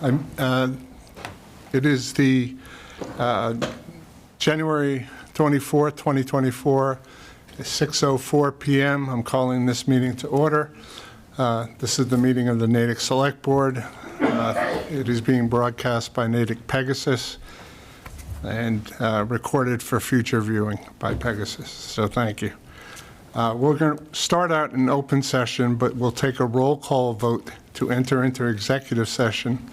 It is the January 24th, 2024, 6:04 p.m. I'm calling this meeting to order. This is the meeting of the Natick Select Board. It is being broadcast by Natick Pegasus and recorded for future viewing by Pegasus, so thank you. We're going to start out in open session, but we'll take a roll call vote to enter into executive session.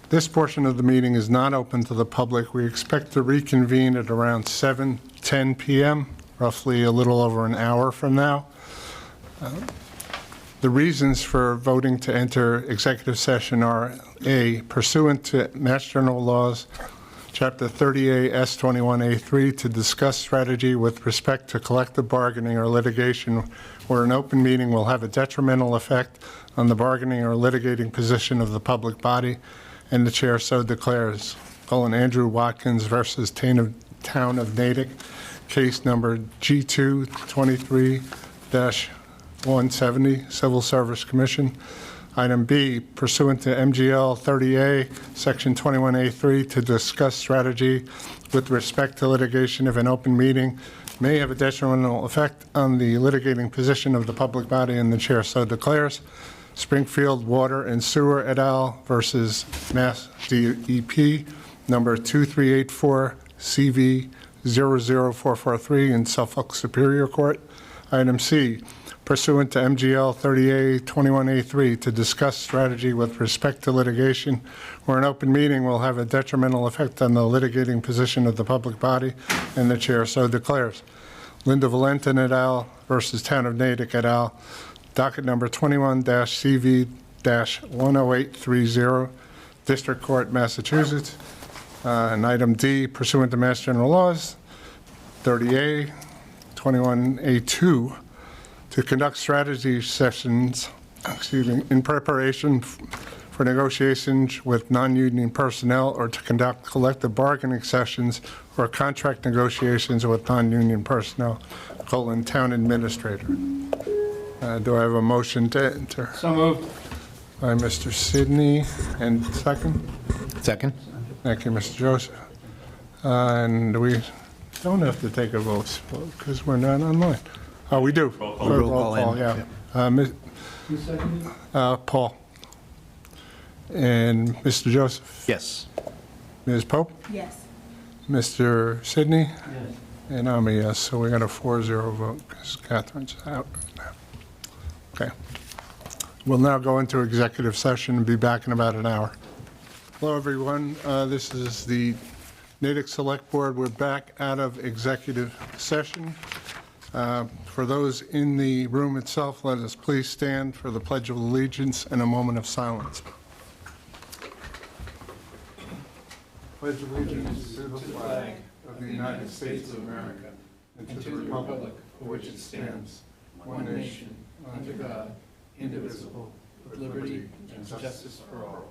This portion of the meeting is not open to the public. We expect to reconvene at around 7:10 p.m., roughly a little over an hour from now. The reasons for voting to enter executive session are: A, pursuant to Mass General Laws, Chapter 38, S21A3, to discuss strategy with respect to collective bargaining or litigation where an open meeting will have a detrimental effect on the bargaining or litigating position of the public body, and the chair so declares. Andrew Watkins versus Town of Natick, case number G2 23-170, Civil Service Commission. Item B, pursuant to MGL 30A, Section 21A3, to discuss strategy with respect to litigation if an open meeting may have a detrimental effect on the litigating position of the public body, and the chair so declares. Springfield Water and Sewer et al. Versus Mass DEP, number 2384 CV 00443 in Suffolk Superior Court. Item C, pursuant to MGL 30A 21A3, to discuss strategy with respect to litigation where an open meeting will have a detrimental effect on the litigating position of the public body, and the chair so declares. Linda Valentin et al. Versus Town of Natick et al., docket number 21-CV-10830, District Court, Massachusetts. And item D, pursuant to Mass General Laws 30A 21A2, to conduct strategy sessions, in preparation for negotiations with non-union personnel, or to conduct collective bargaining sessions or contract negotiations with non-union personnel, Town Administrator. Do I have a motion to enter? So moved. By Mr. Sidney, and second? Second. Thank you, Mr. Joseph. And we don't have to take a vote because we're not online. Oh, we do. Roll call, yeah. Who seconded? Paul. And Mr. Joseph? Yes. Ms. Pope? Yes. Mr. Sidney? Yes. And I'm a yes, so we got a 4-0 vote because Catherine's out right now. Okay. We'll now go into executive session and be back in about an hour. Hello, everyone. This is the Natick Select Board. We're back out of executive session. For those in the room itself, let us please stand for the Pledge of Allegiance and a moment of silence. Pledge allegiance to the flag of the United States of America and to the republic for which it stands, one nation, under God, indivisible, with liberty and justice for all.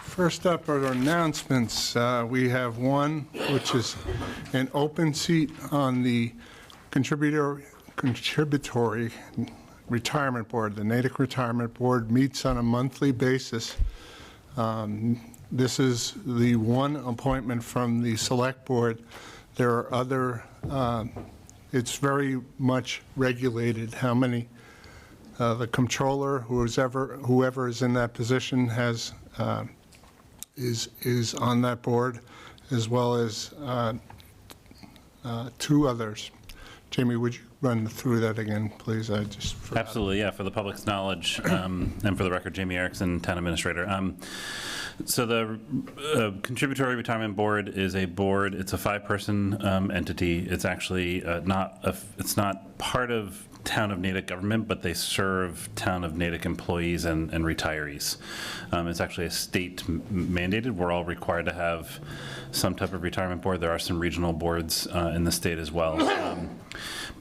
First up are our announcements. We have one, which is an open seat on the contributory retirement board. The Natick Retirement Board meets on a monthly basis. This is the one appointment from the Select Board. There are other, it's very much regulated how many, the controller, whoever is in that position has is on that board, as well as two others. Jamie, would you run through that again, please? I just forgot. Absolutely, yeah, for the public's knowledge, and for the record, Jamie Erickson, Town Administrator. So the Contributory Retirement Board is a board. It's a 5-person entity. It's actually it's not part of Town of Natick government, but they serve Town of Natick employees and retirees. It's actually a state mandated. We're all required to have some type of retirement board. There are some regional boards in the state as well.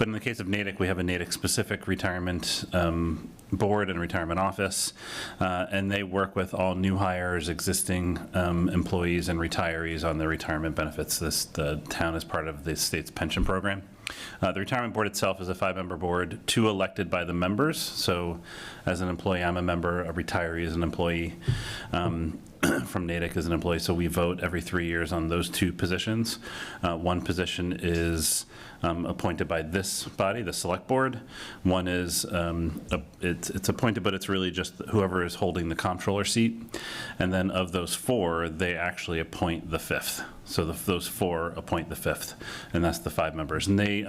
But in the case of Natick, we have a Natick-specific retirement board and retirement office, and they work with all new hires, existing employees, and retirees on their retirement benefits. The town is part of the state's pension program. The retirement board itself is a 5-member board, 2 elected by the members. So as an employee, I'm a member, a retiree is an employee. From Natick as an employee, so we vote every 3 years on those 2 positions. One position is appointed by this body, the select board. One is, it's appointed, but it's really just whoever is holding the comptroller seat. And then of those 4, they actually appoint the 5th. So those 4 appoint the 5th, and that's the 5 members. And they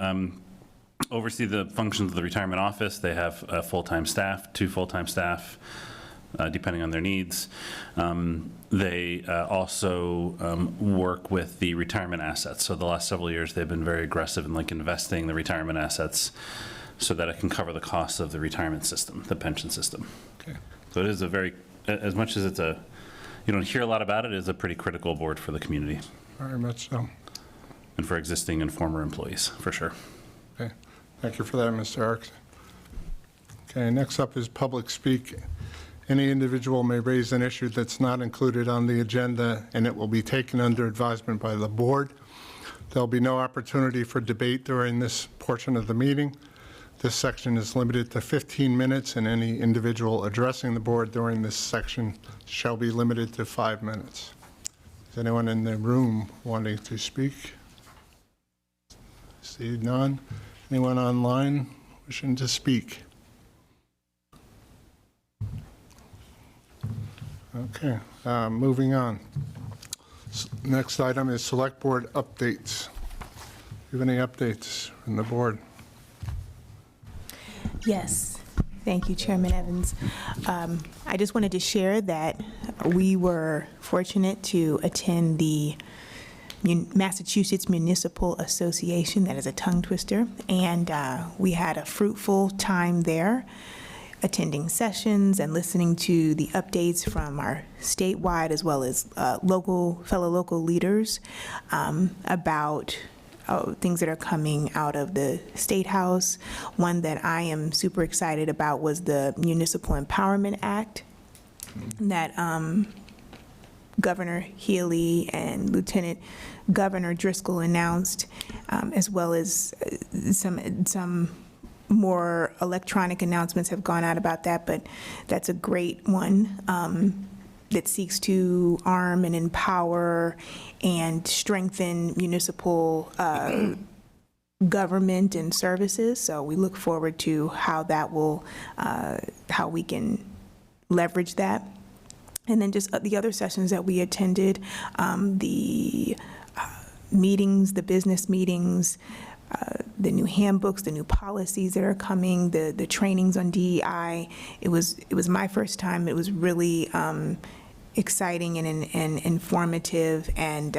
oversee the functions of the retirement office. They have a full-time staff, 2 full-time staff, depending on their needs. They also work with the retirement assets. So the last several years, they've been very aggressive in like investing the retirement assets so that it can cover the costs of the retirement system, the pension system. Okay. So it is a very, as much as it's a, you don't hear a lot about it, it is a pretty critical board for the community. Very much so. And for existing and former employees, for sure. Okay. Thank you for that, Mr. Erickson. Okay, next up is public speak. Any individual may raise an issue that's not included on the agenda, and it will be taken under advisement by the board. There'll be no opportunity for debate during this portion of the meeting. This section is limited to 15 minutes, and any individual addressing the board during this section shall be limited to 5 minutes. Is anyone in the room wanting to speak? See none. Anyone online wishing to speak? Okay, moving on. Next item is select board updates. Do you have any updates from the board? Yes, thank you, Chairman Evans. I just wanted to share that we were fortunate to attend the Massachusetts Municipal Association. That is a tongue twister, and we had a fruitful time there, attending sessions and listening to the updates from our statewide as well as fellow local leaders about things that are coming out of the State House. One that I am super excited about was the Municipal Empowerment Act that Governor Healy and Lieutenant Governor Driscoll announced, as well as some more electronic announcements have gone out about that, but that's a great one that seeks to arm and empower and strengthen municipal government and services. So we look forward to how that will, how we can leverage that. And then just the other sessions that we attended, the meetings, the business meetings, the new handbooks, the new policies that are coming, the trainings on DEI. It was my first time. It was really exciting and informative and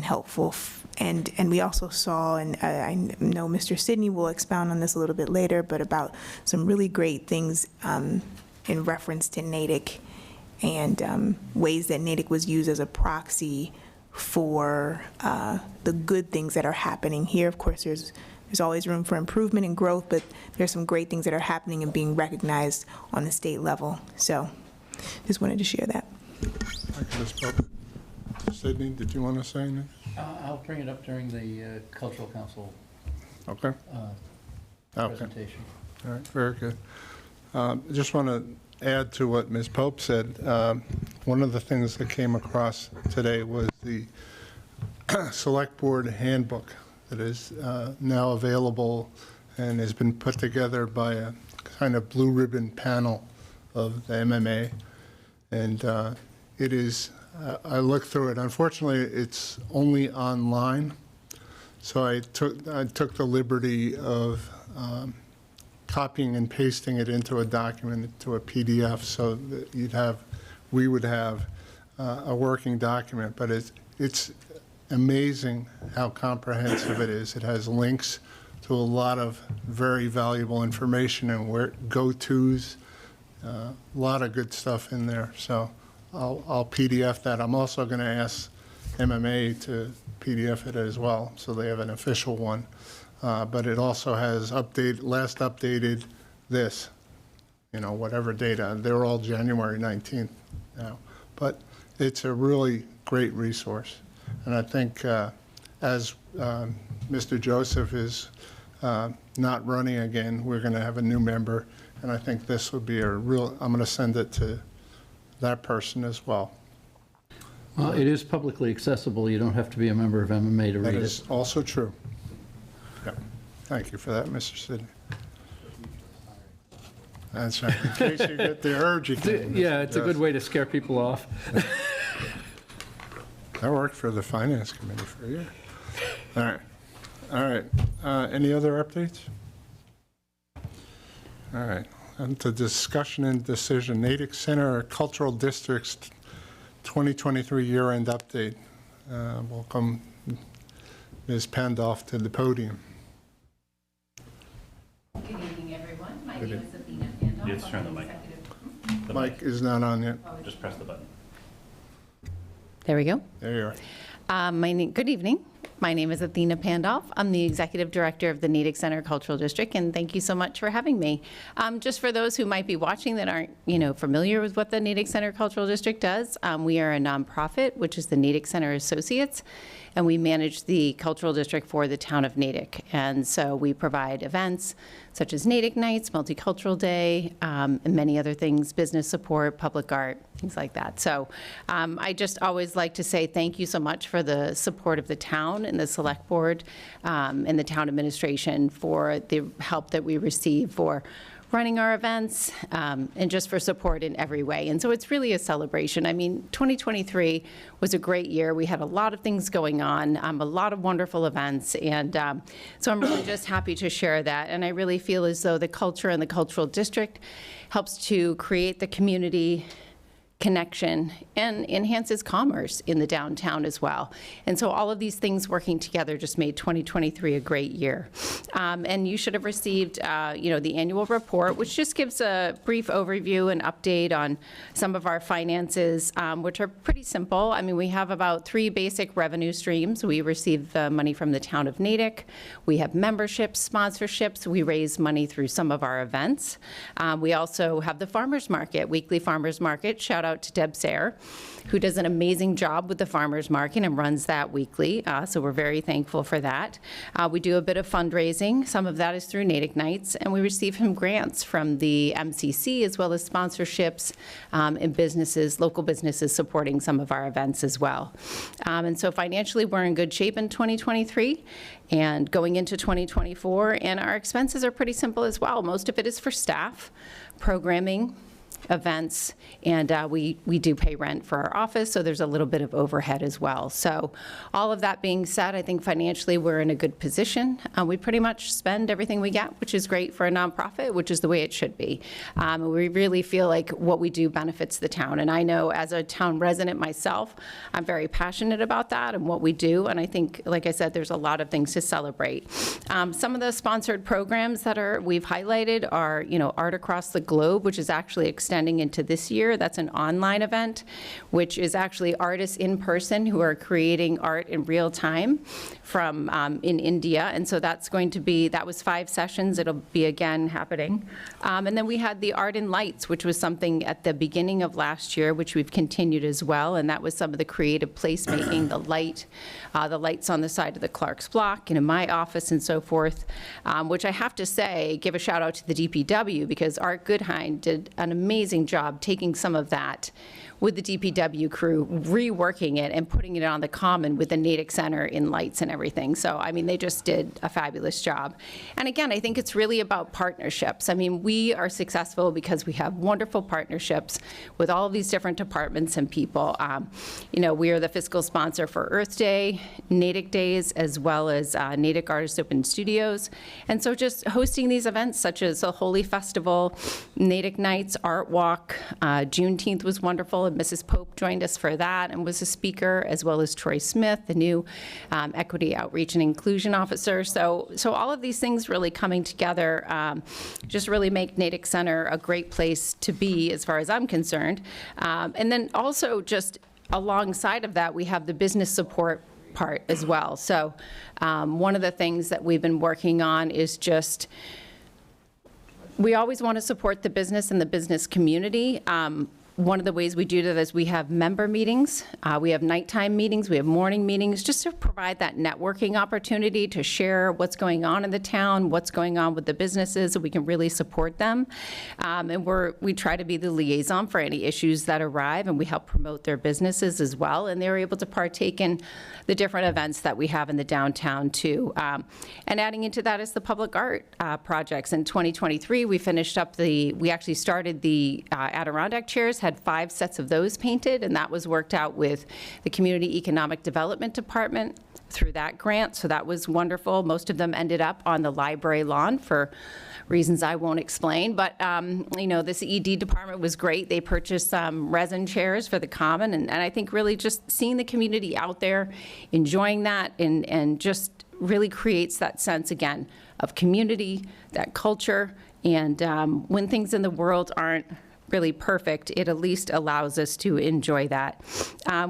helpful. And we also saw, and I know Mr. Sidney will expound on this a little bit later, but about some really great things in reference to Natick and ways that Natick was used as a proxy for the good things that are happening here. Of course, there's always room for improvement and growth, but there's some great things that are happening and being recognized on the state level. So just wanted to share that. Thank you, Ms. Pope. Sidney, did you want to say anything? I'll bring it up during the Cultural Council Okay. Okay. presentation. All right, very good. I just want to add to what Ms. Pope said. One of the things that came across today was the Select Board Handbook that is now available and has been put together by a kind of blue ribbon panel of the MMA. And it is, I looked through it. Unfortunately, it's only online. So I took the liberty of copying and pasting it into a document, to a PDF, so that we would have a working document. But it's amazing how comprehensive it is. It has links to a lot of very valuable information and where go-tos, a lot of good stuff in there. So I'll PDF that. I'm also going to ask MMA to PDF it as well, so they have an official one. but it also has last updated this, whatever data. They're all January 19th now. But it's a really great resource. And I think as Mr. Joseph is not running again, we're going to have a new member. And I think this would be I'm going to send it to that person as well. Well, it is publicly accessible. You don't have to be a member of MMA to That read is it. also true. Yep. Thank you for that, Mr. Sidney. That's right. In case you get the urge, you can. Yeah, it's a good way to scare people off. I worked for the Finance Committee for a year. All right. All right. Any other updates? All right. And to discussion and decision, Natick Center Cultural District's 2023 year-end update. Welcome Ms. Pandolf to the podium. Good evening, everyone. My Good name is Athena Pandolf. You have to turn the mic. The mic is not on yet. Just press the button. There we go. There you are. Good evening. My name is Athena Pandolf. I'm the Executive Director of the Natick Center Cultural District, and thank you so much for having me. Just for those who might be watching that aren't, familiar with what the Natick Center Cultural District does, we are a nonprofit, which is the Natick Center Associates, and we manage the cultural district for the town of Natick. And so we provide events such as Natick Nights, Multicultural Day, and many other things, business support, public art, things like that. So I just always like to say thank you so much for the support of the town and the select board and the town administration for the help that we receive for running our events and just for support in every way. And so it's really a celebration. I mean, 2023 was a great year. We had a lot of things going on, a lot of wonderful events. And so I'm really just happy to share that. And I really feel as though the culture and the cultural district helps to create the community connection and enhances commerce in the downtown as well. And so all of these things working together just made 2023 a great year. And you should have received, the annual report, which just gives a brief overview and update on some of our finances, which are pretty simple. I mean, we have about 3 basic revenue streams. We receive money from the town of Natick. We have memberships, sponsorships. We raise money through some of our events. We also have the farmers market, weekly farmers market. Shout out to Deb Sayre, who does an amazing job with the farmers market and runs that weekly. So we're very thankful for that. We do a bit of fundraising. Some of that is through Natick Nights, and we receive some grants from the MCC as well as sponsorships and businesses, local businesses supporting some of our events as well. And so financially, we're in good shape in 2023 and going into 2024, and our expenses are pretty simple as well. Most of it is for staff, programming, events, and we do pay rent for our office, so there's a little bit of overhead as well. So all of that being said, I think financially we're in a good position. We pretty much spend everything we get, which is great for a nonprofit, which is the way it should be. We really feel like what we do benefits the town, and I know as a town resident myself, I'm very passionate about that and what we do, and I think, like I said, there's a lot of things to celebrate. Some of the sponsored programs that we've highlighted are, Art Across the Globe, which is actually extending into this year. That's an online event, which is actually artists in person who are creating art in real time from in India. And so that was 5 sessions. It'll be again happening. And then we had the Art and Lights, which was something at the beginning of last year, which we've continued as well. And that was some of the creative placemaking, the lights on the side of the Clark's Block and in my office and so forth, which I have to say, give a shout out to the DPW, because Art Goodhine did an amazing job taking some of that with the DPW crew, reworking it and putting it on the common with the Natick Center in lights and everything. So, I mean, they just did a fabulous job. And again, I think it's really about partnerships. I mean, we are successful because we have wonderful partnerships with all of these different departments and people. We are the fiscal sponsor for Earth Day, Natick Days, as well as Natick Artist Open Studios. And so just hosting these events such as the Holy Festival, Natick Nights, Art Walk, Juneteenth was wonderful. And Mrs. Pope joined us for that and was a speaker, as well as Troy Smith, the new Equity Outreach and Inclusion Officer. So all of these things really coming together just really make Natick Center a great place to be, as far as I'm concerned. And then also just alongside of that, we have the business support part as well. So one of the things that we've been working on is just, we always want to support the business and the business community. One of the ways we do that is we have member meetings, we have nighttime meetings, we have morning meetings, just to provide that networking opportunity to share what's going on in the town, what's going on with the businesses, so we can really support them. And we try to be the liaison for any issues that arrive, and we help promote their businesses as well. And they're able to partake in the different events that we have in the downtown too. And adding into that is the public art projects. In 2023, we finished up we actually started the Adirondack chairs, had 5 sets of those painted, and that was worked out with the Community Economic Development Department through that grant, so that was wonderful. Most of them ended up on the library lawn for reasons I won't explain, but this ED department was great. They purchased some resin chairs for the common, and I think really just seeing the community out there, enjoying that, and just really creates that sense, again, of community, that culture, and when things in the world aren't really perfect, it at least allows us to enjoy that.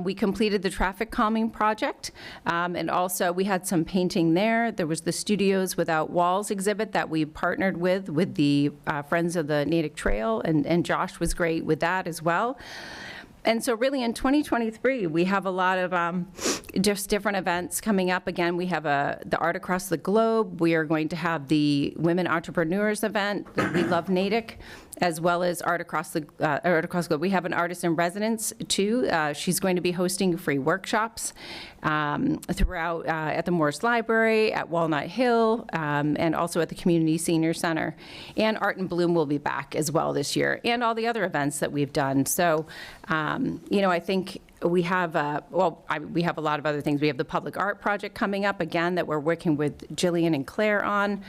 We completed the traffic calming project, and also we had some painting there. There was the Studios Without Walls exhibit that we partnered with the Friends of the Natick Trail, and Josh was great with that as well. And so really in 2023, we have a lot of just different events coming up. Again, we have the Art Across the Globe. We are going to have the Women Entrepreneurs event, We Love Natick, as well as Art Across the Globe. We have an artist in residence too. She's going to be hosting free workshops throughout at the Morse Library, at Walnut Hill, and also at the Community Senior Center. And Art in Bloom will be back as well this year, and all the other events that we've done. So, I think we have, we have a lot of other things. We have the public art project coming up, again, that we're working with Jillian and Claire on.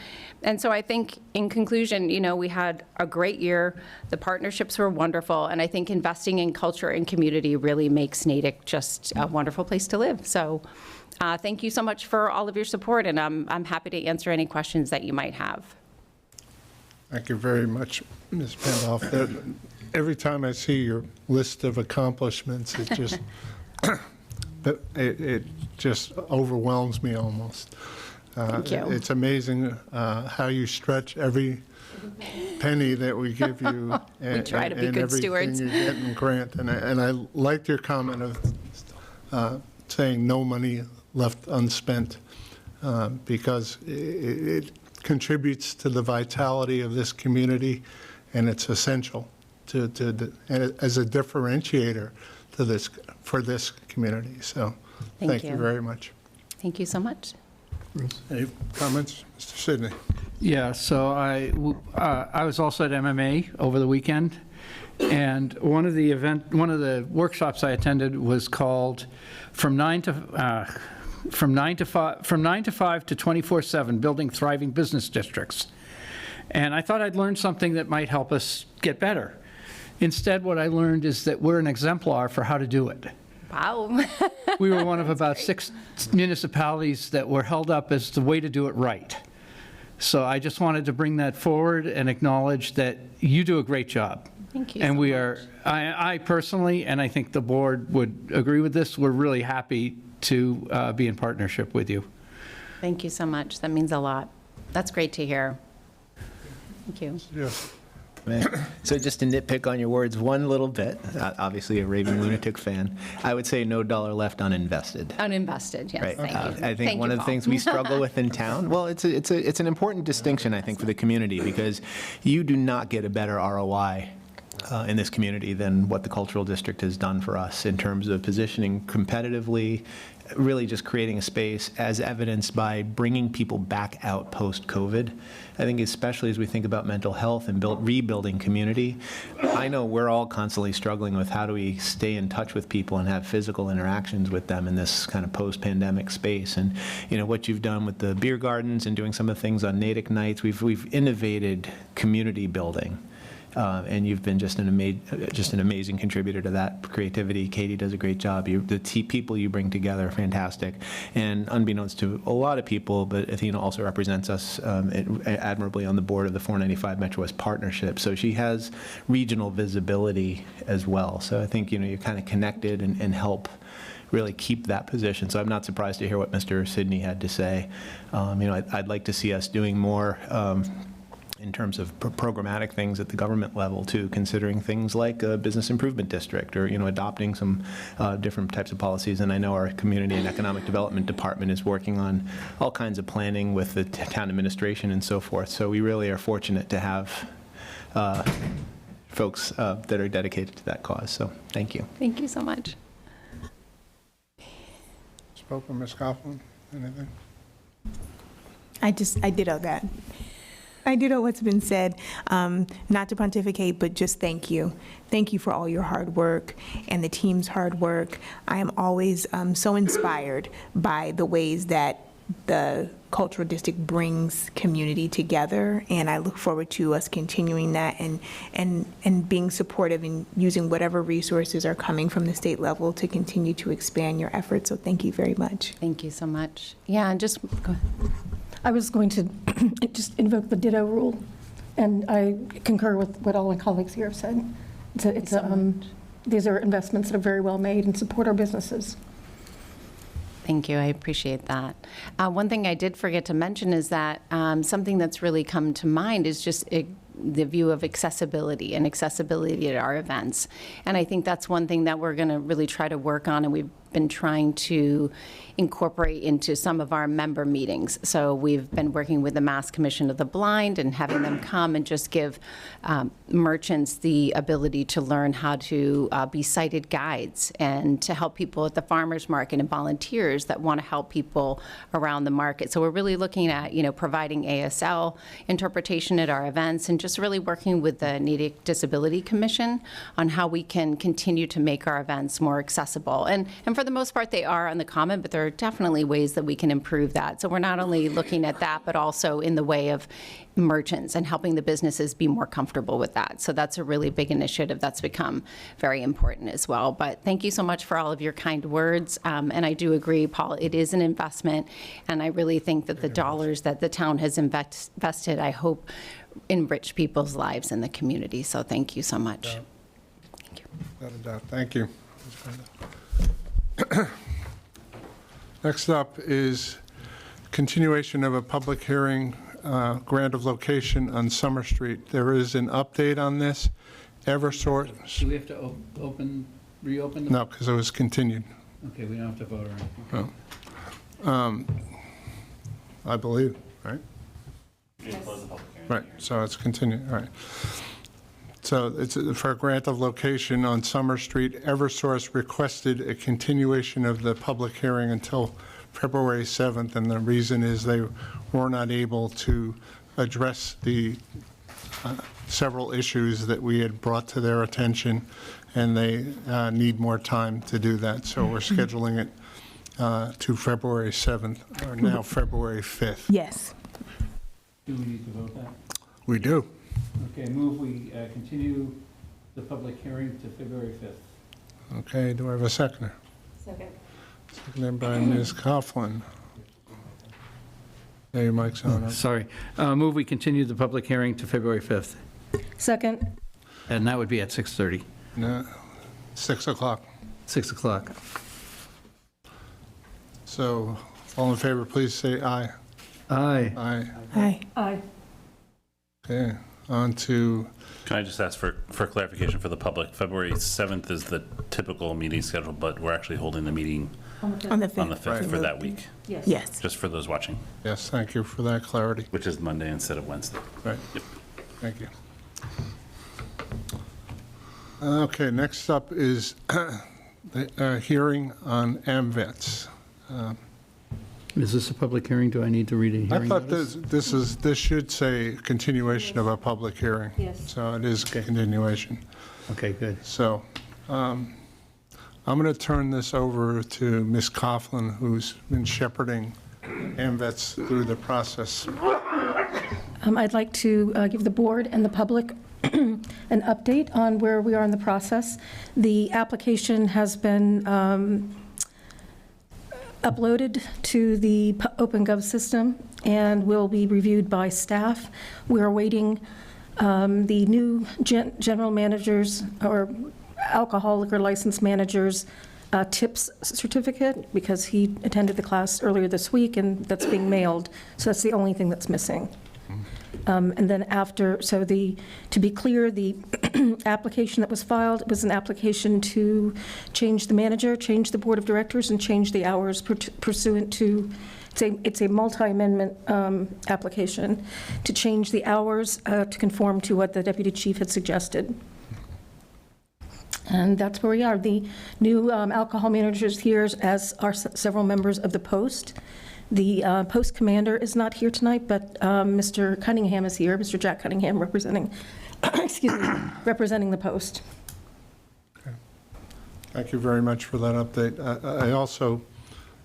And so I think, in conclusion, we had a great year. The partnerships were wonderful, and I think investing in culture and community really makes Natick just a wonderful place to live. So thank you so much for all of your support, and I'm happy to answer any questions that you might have. Thank you very much, Ms. Pandolf. Every time I see your list of accomplishments, it just it just overwhelms me almost. Thank you. It's amazing how you stretch every penny that we give you. We try to be good stewards. And everything you get in grant. And I liked your comment of saying no money left unspent, because it contributes to the vitality of this community, and it's essential as a differentiator for this community. So thank you very much. Thank you so much. Any comments? Mr. Sidney? Yeah, so I was also at MMA over the weekend, and one of the workshops I attended was called From 9 to 5 to 24/7, Building Thriving Business Districts. And I thought I'd learn something that might help us get better. Instead, what I learned is that we're an exemplar for how to do it. Wow. We were one of about 6 municipalities that were held up as the way to do it right. So I just wanted to bring that forward and acknowledge that you do a great job. Thank you. And so we much. are, I personally, and I think the board would agree with this, we're really happy to be in partnership with you. Thank you so much. That means a lot. That's great to hear. Thank you. Yes. So just to nitpick on your words one little bit, obviously a raving lunatic fan, I would say no dollar left uninvested. Uninvested, yes. Right. Thank you. I think Thank one you, of the Paul. things we struggle with in town, well, it's an important distinction, I think, for the community, because you do not get a better ROI in this community than what the cultural district has done for us in terms of positioning competitively, really just creating a space, as evidenced by bringing people back out post-COVID. I think especially as we think about mental health and rebuilding community, I know we're all constantly struggling with how do we stay in touch with people and have physical interactions with them in this kind of post-pandemic space. And what you've done with the beer gardens and doing some of the things on Natick nights, we've innovated community building. And you've been just an amazing contributor to that creativity. Katie does a great job. The people you bring together are fantastic. And unbeknownst to a lot of people, but Athena also represents us admirably on the board of the 495 Metro West Partnership. So she has regional visibility as well. So I think you're kind of connected and help really keep that position. So I'm not surprised to hear what Mr. Sidney had to say. I'd like to see us doing more in terms of programmatic things at the government level too, considering things like a business improvement district or, adopting some different types of policies. And I know our Community and Economic Development Department is working on all kinds of planning with the town administration and so forth. So we really are fortunate to have folks that are dedicated to that cause. So thank you. Thank you so much. Spoken, Ms. Coughlin, anything? I ditto that. I ditto what's been said. Not to pontificate, but just thank you. Thank you for all your hard work and the team's hard work. I am always so inspired by the ways that the cultural district brings community together, and I look forward to us continuing that and being supportive and using whatever resources are coming from the state level to continue to expand your efforts. So thank you very much. Thank you so much. Yeah, and just go ahead. I was going to just invoke the ditto rule, and I concur with what all my colleagues here have said. These are investments that are very well made and support our businesses. Thank you. I appreciate that. One thing I did forget to mention is that something that's really come to mind is just the view of accessibility and accessibility at our events. And I think that's one thing that we're going to really try to work on, and we've been trying to incorporate into some of our member meetings. So we've been working with the Mass Commission of the Blind and having them come and just give merchants the ability to learn how to be sighted guides and to help people at the farmers market and volunteers that want to help people around the market. So we're really looking at, providing ASL interpretation at our events and just really working with the Natick Disability Commission on how we can continue to make our events more accessible. And for the most part, they are on the common, but there are definitely ways that we can improve that. So we're not only looking at that, but also in the way of merchants and helping the businesses be more comfortable with that. So that's a really big initiative that's become very important as well. But thank you so much for all of your kind words. And I do agree, Paul, it is an investment. And I really think that the dollars that the town has invested, I hope, enrich people's lives in the community. So thank you so much. Thank you. Without a doubt. Thank you. Next up is continuation of a public hearing, grant of location on Summer Street. There is an update on this. Eversource. Do we have to reopen? No, because it was continued. Okay, we don't have to vote or anything. No. I believe, right? You can close the public hearing. Right, so it's continued, all right. So it's for a grant of location on Summer Street. Eversource requested a continuation of the public hearing until February 7th, and the reason is they were not able to address the several issues that we had brought to their attention, and they need more time to do that. So we're scheduling it to February 7th, or now February 5th. Yes. Do we need to vote that? We do. Okay, move we continue the public hearing to February 5th. Okay, do I have a seconder? Second. Seconded by Ms. Coughlin. Yeah, your mic's on. Huh? Sorry. Move we continue the public hearing to February 5th. Second. And that would be at 6:30. No, 6 o'clock. 6 o'clock. So, all in favor, please say aye. Aye. Aye. Hi. Aye. Okay, on to, Can I just ask for clarification for the public? February 7th is the typical meeting schedule, but we're actually holding the meeting On the 5th. on the 5th for that week, Yes. just for those watching, yes, thank you for that clarity. which is Monday instead of Wednesday. Right, Yep. thank you. Okay, next up is the hearing on AMVETS. Is this a public hearing? Do I need to read a I hearing thought notice? this should say continuation of a public hearing. Yes. So it is continuation. Okay, good. So I'm going to turn this over to Ms. Coughlin, who's been shepherding AMVETS through the process. I'd like to give the board and the public an update on where we are in the process. The application has been uploaded to the OpenGov system and will be reviewed by staff. We're awaiting the new general managers or alcohol liquor license managers' tips certificate because he attended the class earlier this week, and that's being mailed. So that's the only thing that's missing. And then after, so to be clear, the application that was filed was an application to change the manager, change the board of directors, and change the hours pursuant to, it's a multi-amendment application to change the hours to conform to what the deputy chief had suggested. And that's where we are. The new alcohol manager is here, as are several members of the post. The post commander is not here tonight, but Mr. Cunningham is here, Mr. Jack Cunningham, representing, excuse me, representing the post. Okay. Thank you very much for that update. I also,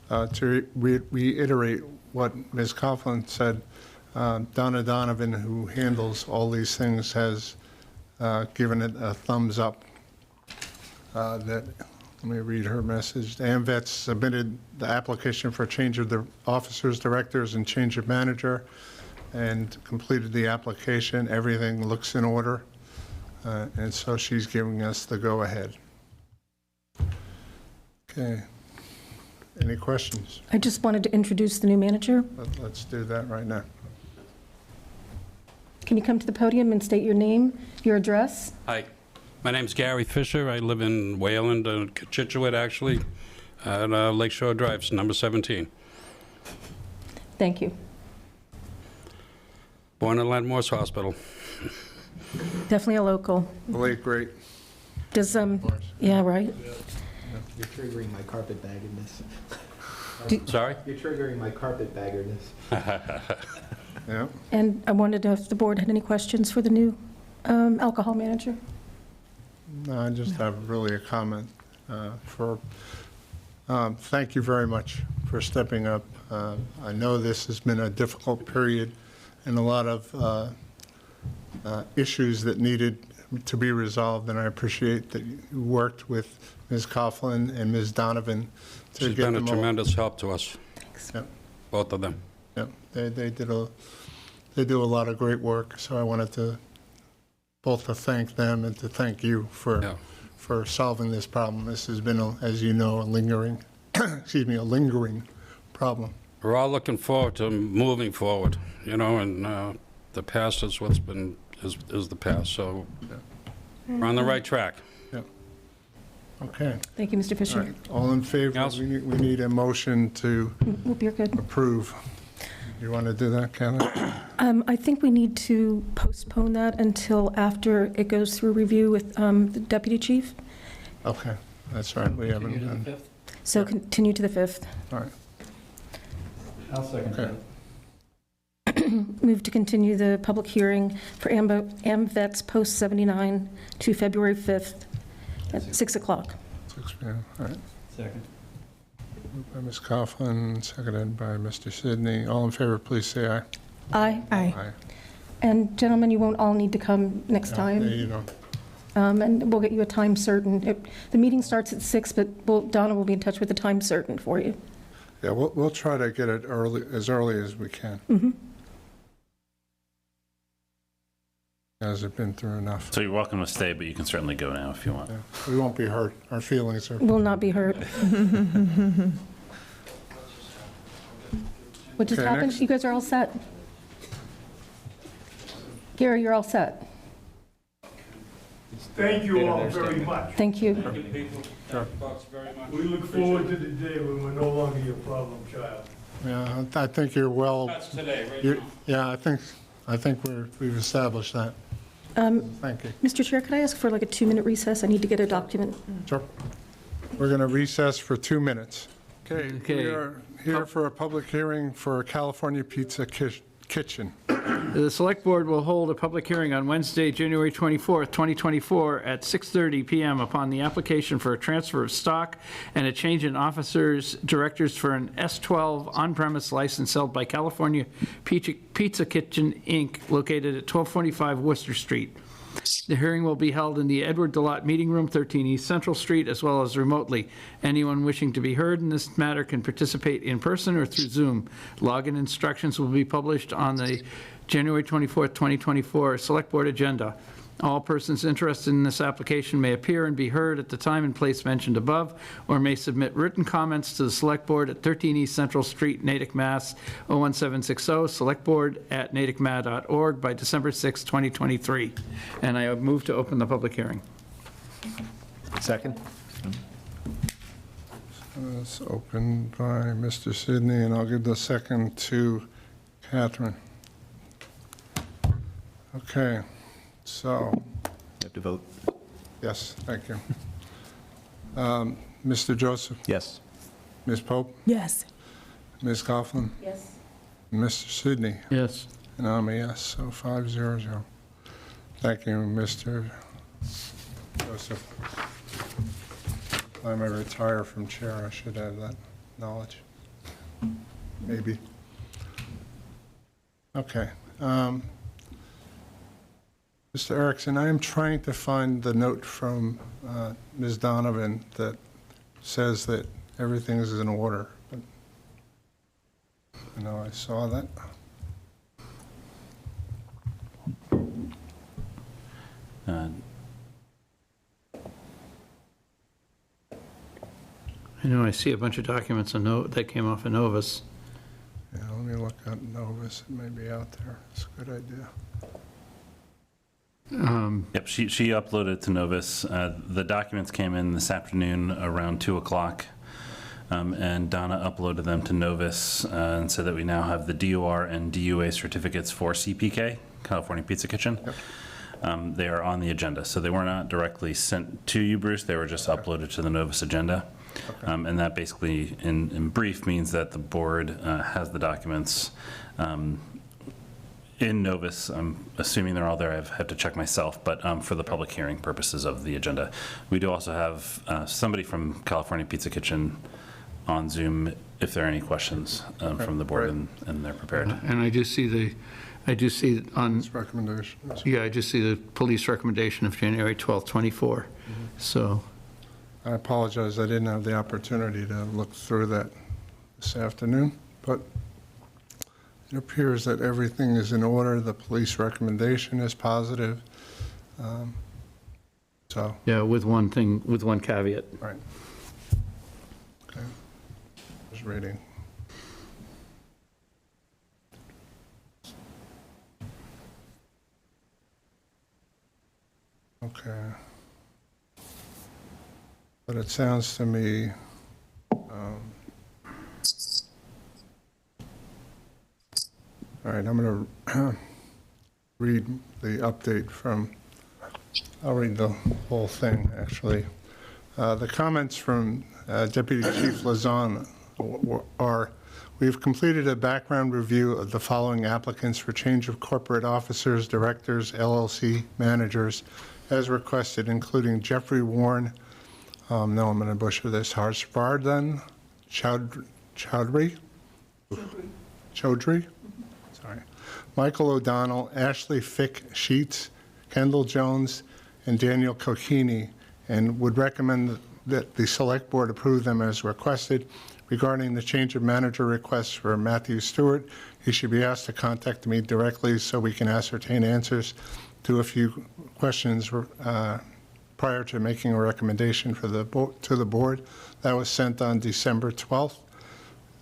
to reiterate what Ms. Coughlin said, Donna Donovan, who handles all these things, has given it a thumbs up. That, let me read her message. AMVETS submitted the application for change of the officers, directors, and change of manager, and completed the application. Everything looks in order, and so she's giving us the go-ahead. Okay. Any questions? I just wanted to introduce the new manager. Let's do that right now. Can you come to the podium and state your name, your address? Hi, my name's Gary Fisher. I live in Wayland, Chitchewit, actually, at Lakeshore Drive, number 17. Thank you. Born at Ledmores Hospital. Definitely a local. The late great. Does, yeah, right? You're triggering my carpetbaggedness. Sorry? You're triggering my carpetbaggedness. Yeah. And I wanted to know if the board had any questions for the new alcohol manager. No, I just have really a comment thank you very much for stepping up. I know this has been a difficult period and a lot of issues that needed to be resolved, and I appreciate that you worked with Ms. Coughlin and Ms. Donovan to She's get been a them all. tremendous help to us, Yep, both of them. yep. They do a lot of great work, so I wanted to both to thank them and to thank you Yeah. for solving this problem. This has been, as you know, a lingering, excuse me, a lingering problem. We're all looking forward to moving forward, you know, and the past is what's been, is the past, so we're on the right track. Yep. Okay. Thank you, Mr. All Fisher. right. All in favor? Else? We need a motion to Whoop, you're good. approve. You want to do that, Kevin? I think we need to postpone that until after it goes through review with the deputy chief. Okay, that's right. We haven't done. So continue to the 5th. All right. I'll second Okay. Move to continue the public hearing for AMVETS Post 79 to February 5th at 6 o'clock. 6 p.m. All right. Second. Moved by Ms. Coughlin, seconded by Mr. Sidney. All in favor, please say aye. Aye. Aye. Aye. And gentlemen, you won't all need to come next Yeah, time. you know. And we'll get you a time certain. The meeting starts at 6, but Donna will be in touch with a time certain for you. Yeah, we'll try to get it as early as we can. Mm-hmm. Has it been through enough? So you're welcome to stay, but you can certainly go now if you want. Yeah, we won't be hurt. Our feelings are. Will not be hurt. What just Okay, happened? next. You guys are all set? Gary, you're all set? Thank you all very much. Thank you. We look forward to the day when we're no longer your problem child. Yeah, I think you're well. That's today, right you're- now. Yeah, I think we've established that. Thank you. Mr. Chair, could I ask for like a 2-minute recess? I need to get a document. Sure. We're going to recess for 2 minutes. Okay, we Okay. are here for a public hearing for California Pizza Kitchen. The Select Board will hold a public hearing on Wednesday, January 24th, 2024, at 6:30 PM upon the application for a transfer of stock and a change in officers, directors for an S12 on-premise license held by California Pizza Kitchen, Inc., located at 1245 Worcester Street. The hearing will be held in the Edward Delott Meeting Room, 13 East Central Street, as well as remotely. Anyone wishing to be heard in this matter can participate in person or through Zoom. Login instructions will be published on the January 24th, 2024 Select Board agenda. All persons interested in this application may appear and be heard at the time and place mentioned above, or may submit written comments to the Select Board at 13 East Central Street, Natick, Mass. 01760, selectboard@natickma.org by December 6, 2023. And I move to open the public hearing. Second? It's opened by Mr. Sidney, and I'll give the second to Catherine. Okay, so, You have to vote. yes, thank you. Mr. Joseph, Yes. Ms. Pope, Yes. Ms. Coughlin, Yes. Mr. Sidney, Yes. and I'm a yes, so 500. Thank you, Mr. Joseph. When I retire from chair, I should have that knowledge. Maybe. Okay. Mr. Erickson, I am trying to find the note from Ms. Donovan that says that everything is in order. But I know I saw that. I know I see a bunch of documents that came off of Novus. Yeah, let me look at Novus. It may be out there. It's a good idea. Yep, she uploaded to Novus. The documents came in this afternoon around 2 o'clock, and Donna uploaded them to Novus, and said that we now have the DOR and DUA certificates for CPK, California Pizza Kitchen. Yep. They are on the agenda, so they were not directly sent to you, Bruce. They were just uploaded to the Novus agenda. And that basically, in brief, means that the board has the documents in Novus. I'm assuming they're all there. I've had to check myself, but for the public hearing purposes of the agenda. We do also have somebody from California Pizza Kitchen on Zoom if there are any questions from the board, and they're prepared. And I do see on, This recommendation. yeah, I just see the police recommendation of January 12th, 24. So, I apologize, I didn't have the opportunity to look through that this afternoon, but it appears that everything is in order. The police recommendation is positive. So, yeah, with one caveat. right. Okay. Just reading. Okay. But it sounds to me, all right, I'm going to read the update from, I'll read the whole thing, actually. The comments from Deputy Chief Lazan are, we've completed a background review of the following applicants for change of corporate officers, directors, LLC managers, as requested, including Jeffrey Warren, no, I'm going to butcher this, Harshvardhan Chaudhry, sorry, Michael O'Donnell, Ashley Fick Sheets, Kendall Jones, and Daniel Kokini, and would recommend that the Select Board approve them as requested. Regarding the change of manager requests for Matthew Stewart, he should be asked to contact me directly so we can ascertain answers to a few questions prior to making a recommendation for to the board. That was sent on December 12th.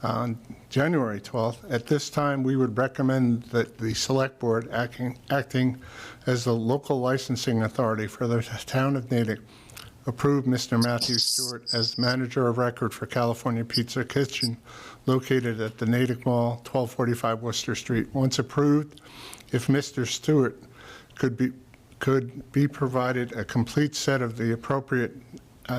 On January 12th, at this time, we would recommend that the Select Board, acting as the local licensing authority for the town of Natick, approve Mr. Matthew Stewart as manager of record for California Pizza Kitchen, located at the Natick Mall, 1245 Worcester Street. Once approved, if Mr. Stewart could be provided a complete set of the appropriate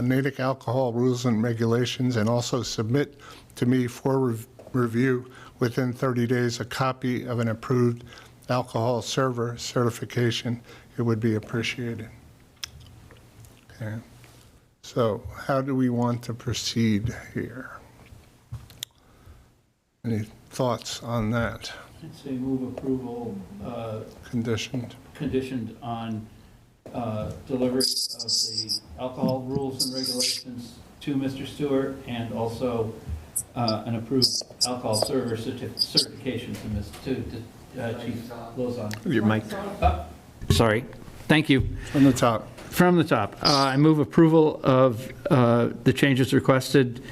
Natick alcohol rules and regulations, and also submit to me for review within 30 days a copy of an approved alcohol server certification, it would be appreciated. Okay. So how do we want to proceed here? Any thoughts on that? I'd say move approval Conditioned? conditioned on delivery of the alcohol rules and regulations to Mr. Stewart, and also an approved alcohol server certification to Chief Lozon. Your mic. Sorry. Thank you. From the top. From the top, I move approval of the changes requested,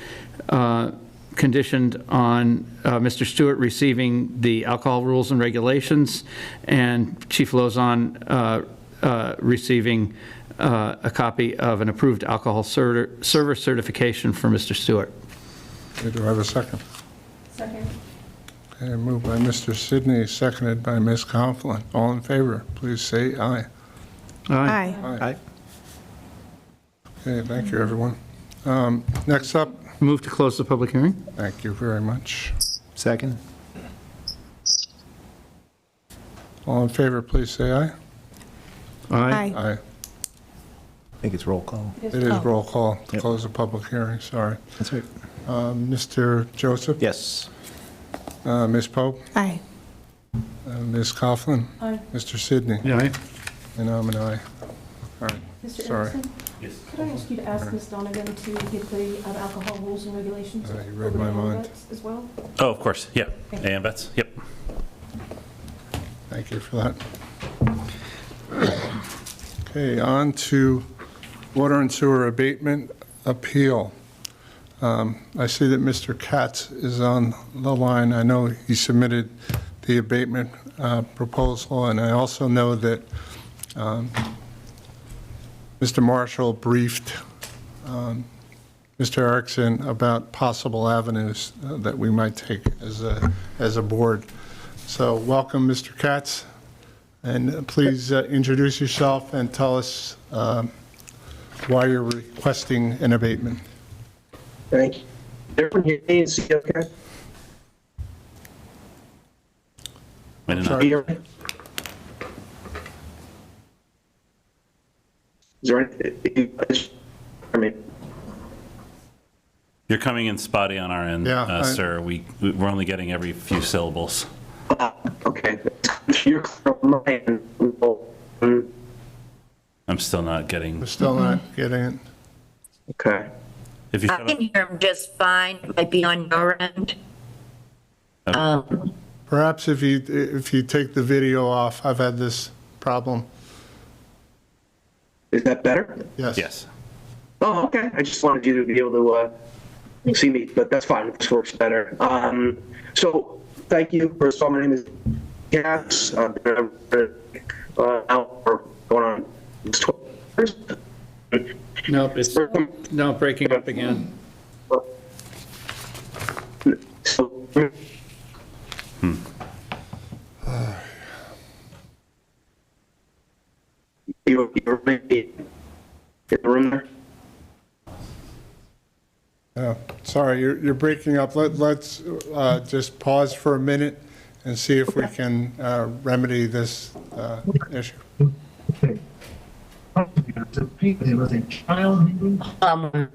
conditioned on Mr. Stewart receiving the alcohol rules and regulations, and Chief Lozon receiving a copy of an approved alcohol server certification for Mr. Stewart. Okay, do I have a second? Second. Okay, moved by Mr. Sidney, seconded by Ms. Coughlin. All in favor, please say aye. Aye. Aye. Okay, thank you, everyone. Next up, Move to close the public hearing. thank you very much. Second? All in favor, please say aye. Aye. Aye. I think it's roll call. It is roll call to Yep. close the public hearing, sorry. That's right. Mr. Joseph? Yes. Ms. Pope? Aye. Ms. Coughlin? Aye. Mr. Sidney? Aye. And I'm an aye. All right, Mr. Sorry. Anderson? Yes. Could I ask you to ask Ms. Donovan to get the alcohol rules and regulations You over read to my Ann mind. Betts as well? Oh, of course, yeah. AM Bets, yep. Thank you for that. Okay, on to water and sewer abatement appeal. I see that Mr. Katz is on the line. I know he submitted the abatement proposal, and I also know that Mr. Marshall briefed Mr. Erickson about possible avenues that we might take as a board. So welcome, Mr. Katz, and please introduce yourself and tell us why you're requesting an abatement. Thank you. Everyone hear me and see okay? Wait, no. Sorry. Hear me? Is there anything, I mean, You're coming in spotty on our end, Yeah, sir. We're only getting every few syllables. okay. If you're clear on my end, I'm still not getting, We're still not getting it. okay. if you I shut can up. hear him just fine. It might be on your end. Perhaps if you take the video off, I've had this problem. Is that better? Yes. Yes. Oh, okay. I just wanted you to be able to see me, but that's fine. This works better. So thank you. First of all, my name is Gas. I've been out for going on 12 years. Nope, it's, no, breaking up again. So, you're maybe in the room there? Sorry, you're breaking up. Let's just pause for a minute and see if we can remedy this issue.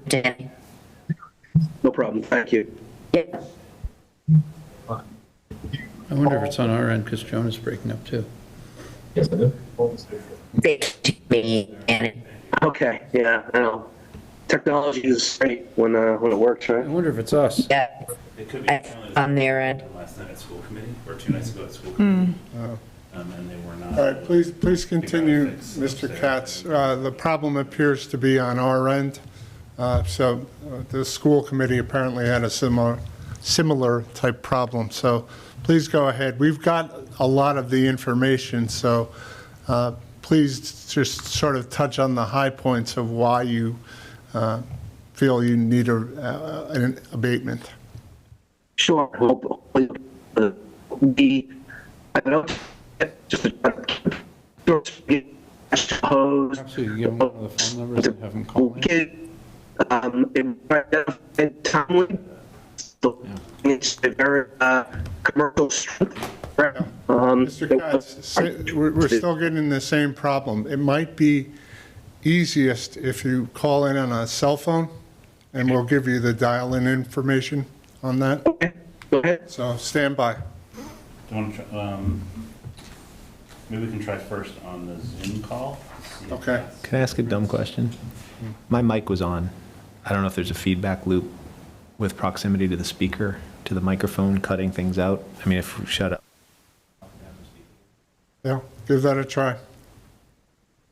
Danny. No problem. Thank you. Yeah. I wonder if it's on our end, because Joan is breaking up too. Me and Okay. Yeah. I know. Technology is great when it works, I right? wonder if it's us. yeah, It could be on their end. last night at school committee, or 2 nights ago at school committee. And they were not. All right, please continue, Mr. Katz. The problem appears to be on our end. So the school committee apparently had a similar type problem. So please go ahead. We've got a lot of the information, so please just sort of touch on the high points of why you feel you need an abatement. Sure. Hopefully, I don't know. Just hose. Perhaps we can give them one of the phone numbers and have them call in. Timely. It's a very commercial strength. Mr. Katz, we're still getting the same problem. It might be easiest if you call in on a cell phone, and we'll give you the dial-in information on that. Okay, go ahead. So stand by. Do you want to try, maybe we can try first on the Zoom call. See if Okay. that's- Can I ask a dumb question? My mic was on. I don't know if there's a feedback loop with proximity to the speaker, to the microphone, cutting things out. I mean, if we shut up. Yeah, give that a try.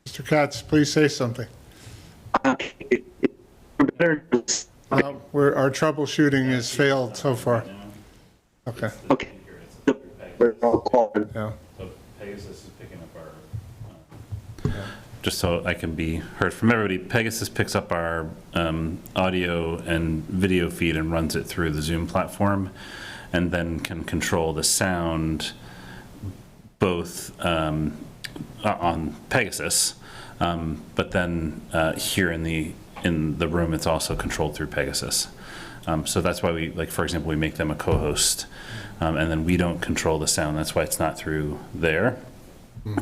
Mr. Katz, please say something. Our troubleshooting has failed so far. Okay. Okay. We're all calling. Yeah. So Pegasus is picking up our, just so I can be heard from everybody, Pegasus picks up our audio and video feed and runs it through the Zoom platform, and then can control the sound both on Pegasus, but then here in the room, it's also controlled through Pegasus. So that's why we, like, for example, we make them a co-host, and then we don't control the sound. That's why it's not through there.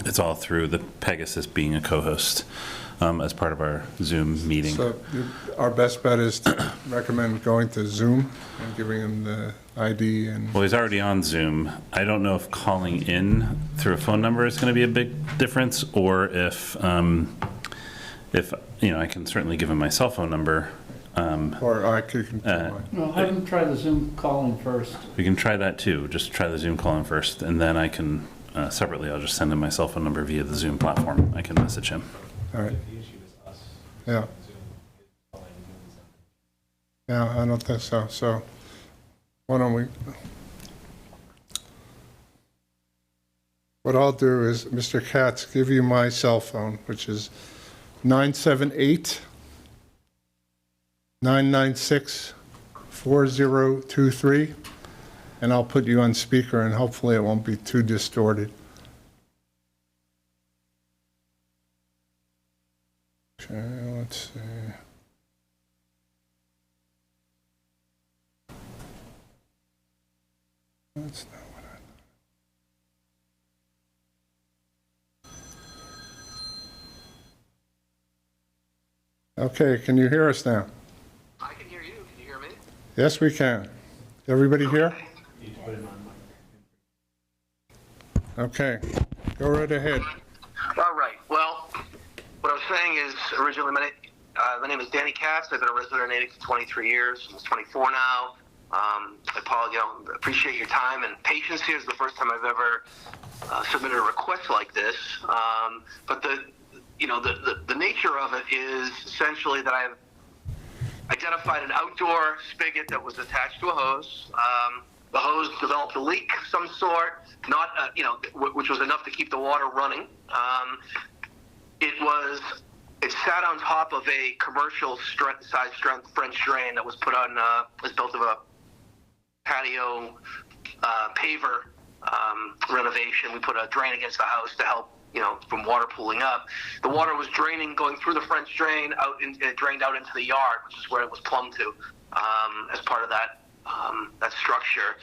It's all through the Pegasus being a co-host as part of our Zoom meeting. So our best bet is to recommend going to Zoom and giving him the ID and... Well, he's already on Zoom. I don't know if calling in through a phone number is going to be a big difference, or if you know, I can certainly give him my cell phone number. Or I could... No, have them try the Zoom calling first. We can try that too. Just try the Zoom calling first, and then I can separately. I'll just send him my cell phone number via the Zoom platform. I can message him. All right. Yeah. Yeah, I don't think so. So why don't we... What I'll do is, Mr. Katz, give you my cell phone, which is 978-996-4023, and I'll put you on speaker, and hopefully it won't be too distorted. Okay, let's see. That's not what I... Okay, can you hear us now? I can hear you. Can you hear me? Yes, we can. Everybody here? Okay, go right ahead. All right. Well, what I was saying is, originally, my name is Danny Katz. I've been a resident of Natick for 23 years. I'm 24 now. I appreciate your time and patience here. It's the first time I've ever submitted a request like this. But the nature of it is essentially that I've identified an outdoor spigot that was attached to a hose. The hose developed a leak of some sort, which was enough to keep the water running. It sat on top of a commercial size strength French drain that was put on, was built of a patio paver renovation. We put a drain against the house to help, from water pooling up. The water was draining, going through the French drain, it drained out into the yard, which is where it was plumbed to, as part of that structure.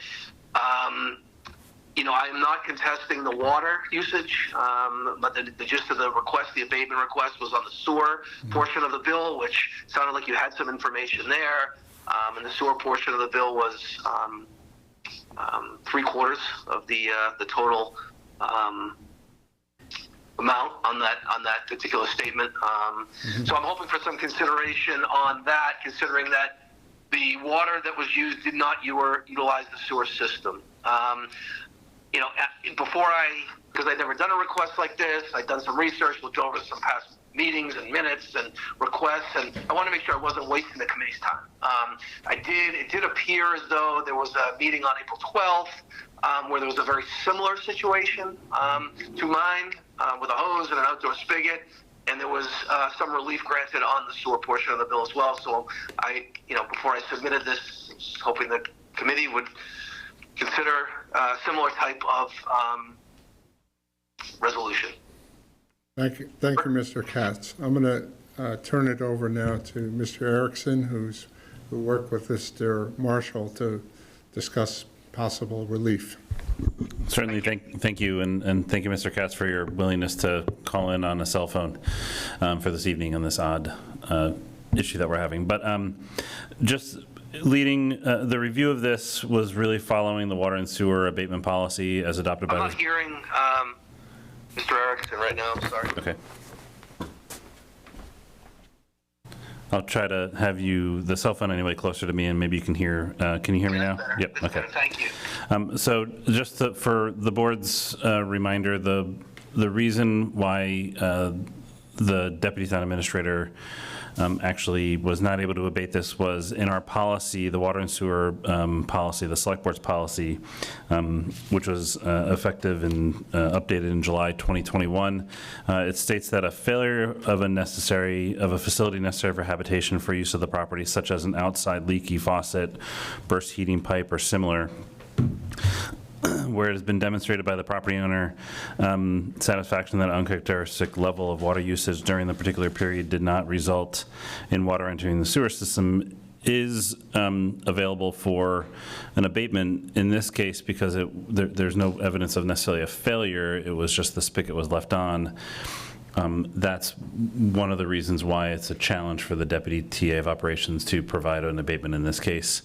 I am not contesting the water usage, but the gist of the request, the abatement request, was on the sewer portion of the bill, which sounded like you had some information there. And the sewer portion of the bill was 3/4 of the total amount on that particular statement. So I'm hoping for some consideration on that, considering that the water that was used did not utilize the sewer system. Because I'd never done a request like this, I'd done some research, looked over some past meetings and minutes and requests, and I want to make sure I wasn't wasting the committee's time. It did appear as though there was a meeting on April 12th where there was a very similar situation to mine with a hose and an outdoor spigot, and there was some relief granted on the sewer portion of the bill as well. So before I submitted this, hoping the committee would consider a similar type of resolution. Thank you, Mr. Katz. I'm going to turn it over now to Mr. Erickson, who worked with Mr. Marshall to discuss possible relief. Certainly, thank you, and thank you, Mr. Katz, for your willingness to call in on a cell phone for this evening on this odd issue that we're having. But just leading the review of this was really following the water and sewer abatement policy as adopted by. I'm not hearing Mr. Erickson right now. I'm sorry. Okay. I'll try to have you the cell phone anyway closer to me, and maybe you can hear. Can you hear me now? Better. Yep. Okay. Thank you. So just for the board's reminder, the reason why the deputy town administrator actually was not able to abate this was in our policy, the water and sewer policy, the select board's policy, which was effective and updated in July 2021. It states that a failure of a facility necessary for habitation for use of the property, such as an outside leaky faucet, burst heating pipe, or similar, where it has been demonstrated by the property owner satisfaction that uncharacteristic level of water usage during the particular period did not result in water entering the sewer system is available for an abatement in this case because there's no evidence of necessarily a failure. It was just the spigot was left on. That's one of the reasons why it's a challenge for the deputy TA of operations to provide an abatement in this case.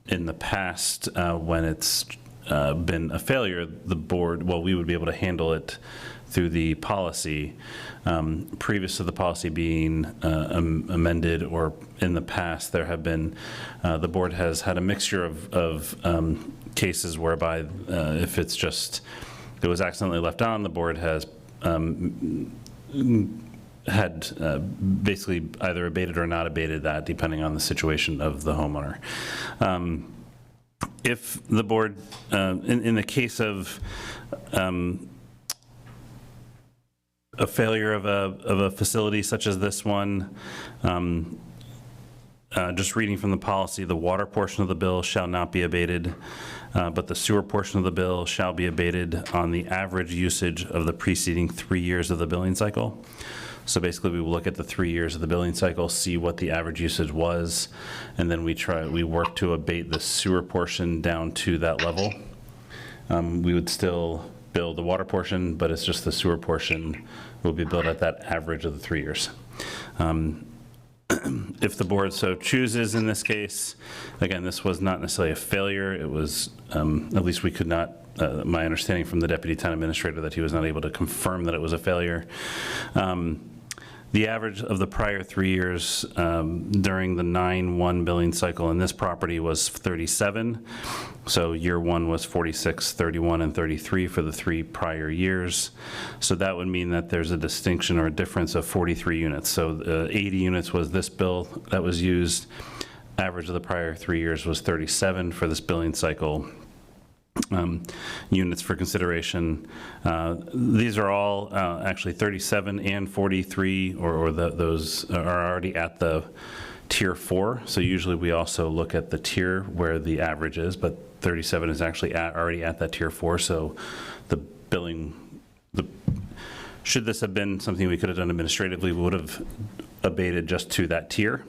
In the past, when it's been a failure, the board, well, we would be able to handle it through the policy. Previous to the policy being amended, or in the past, there have been, the board has had a mixture of cases whereby if it's just, it was accidentally left on, the board has had basically either abated or not abated that, depending on the situation of the homeowner. If the board, in the case of a failure of a facility such as this one, just reading from the policy, the water portion of the bill shall not be abated, but the sewer portion of the bill shall be abated on the average usage of the preceding 3 years of the billing cycle. So basically, we will look at the 3 years of the billing cycle, see what the average usage was, and then we work to abate the sewer portion down to that level. We would still bill the water portion, but it's just the sewer portion will be billed at that average of the 3 years. If the board so chooses in this case, again, this was not necessarily a failure. It was, at least we could not, my understanding from the deputy town administrator that he was not able to confirm that it was a failure. The average of the prior 3 years during the 9/1 billing cycle in this property was 37. So year one was 46, 31, and 33 for the 3 prior years. So that would mean that there's a distinction or a difference of 43 units. So 80 units was this bill that was used. Average of the prior 3 years was 37 for this billing cycle. Units for consideration. These are all actually 37 and 43, or those are already at the tier 4. So usually we also look at the tier where the average is, but 37 is actually already at that tier 4. So the billing, should this have been something we could have done administratively, we would have abated just to that tier.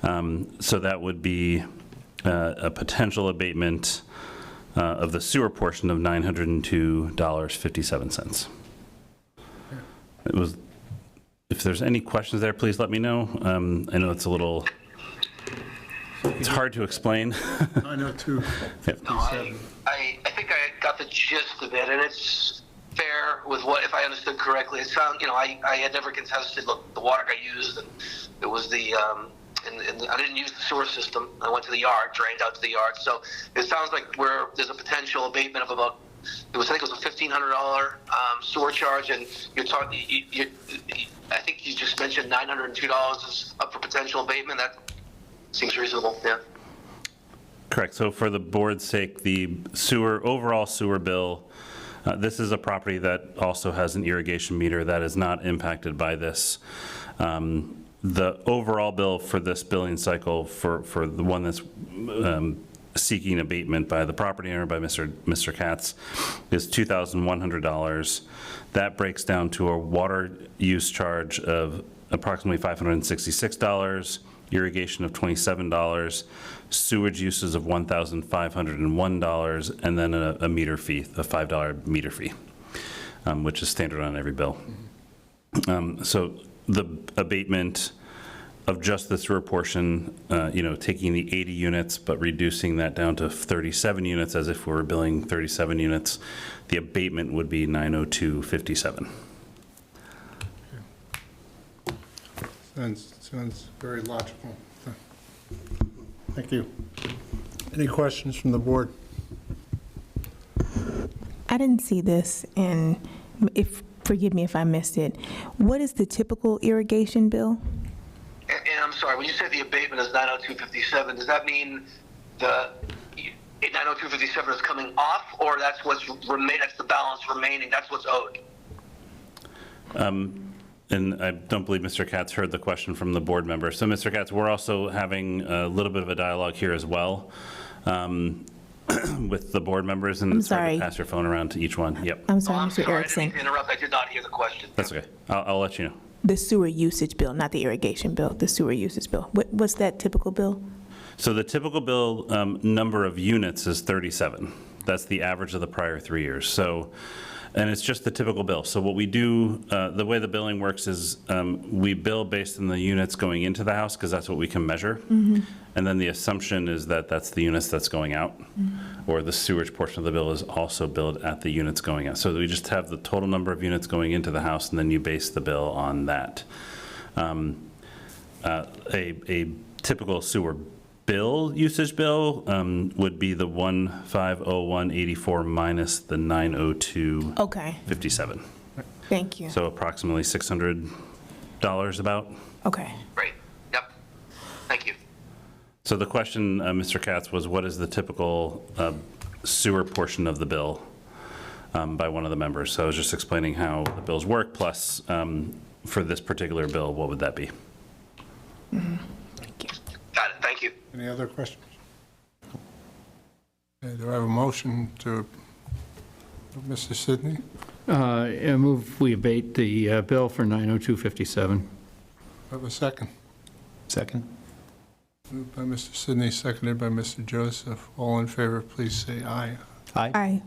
So that would be a potential abatement of the sewer portion of $902.57. It was, if there's any questions there, please let me know. I know it's a little, it's hard to explain. 902.57. No, I think I got the gist of it, and it's fair with what, if I understood correctly, it sounds, I had never contested, look, the water got used, and it was the, and I didn't use the sewer system. I went to the yard, drained out to the yard. So it sounds like there's a potential abatement of about, I think it was a $1,500 sewer charge, and you're talking. I think you just mentioned $902 is up for potential abatement. That seems reasonable. Yeah. Correct. So for the board's sake, the overall sewer bill. This is a property that also has an irrigation meter that is not impacted by this. The overall bill for this billing cycle for the one that's seeking abatement by the property owner, by Mr. Katz, is $2,100. That breaks down to a water use charge of approximately $566, irrigation of $27, sewage uses of $1,501, and then a meter fee, a $5 meter fee, which is standard on every bill. So the abatement of just the sewer portion, taking the 80 units, but reducing that down to 37 units as if we were billing 37 units, the abatement would be $902.57. Sounds very logical. Thank you. Any questions from the board? I didn't see this, and if forgive me if I missed it, what is the typical irrigation bill? And I'm sorry, when you say the abatement is 90257, does that mean the 90257 is coming off, or that's what's that's the balance remaining, that's what's owed? And I don't believe Mr. Katz heard the question from the board member. So, Mr. Katz, we're also having a little bit of a dialogue here as well with the board members. And it's hard to pass your phone around to each one. Yep. I'm sorry, I'm Mr. sorry, I Erickson. didn't mean to interrupt. I did not hear the question. That's okay. I'll let you know. The sewer usage bill, not the irrigation bill, the sewer usage bill. What's that typical bill? So the typical bill number of units is 37. That's the average of the prior 3 years. So, and it's just the typical bill. So what we do, the way the billing works is we bill based on the units going into the house because that's what we can measure. And then the assumption is that that's the units that's going out, or the sewage portion of the bill is also billed at the units going out. So we just have the total number of units going into the house, and then you base the bill on that. A typical sewer bill, usage bill, would be the 150184 minus the 90257. Okay, thank you. So approximately $600 about. Okay. Great. Yep. Thank you. So the question, Mr. Katz, was what is the typical sewer portion of the bill by one of the members? So I was just explaining how the bills work, plus for this particular bill, what would that be? Thank you. Got it. Thank you. Any other questions? Okay, do I have a motion to, Mr. Sidney? I move we abate the bill for 90257. Have a second? Second? Moved by Mr. Sidney, seconded by Mr. Joseph. All in favor, please say aye. Aye.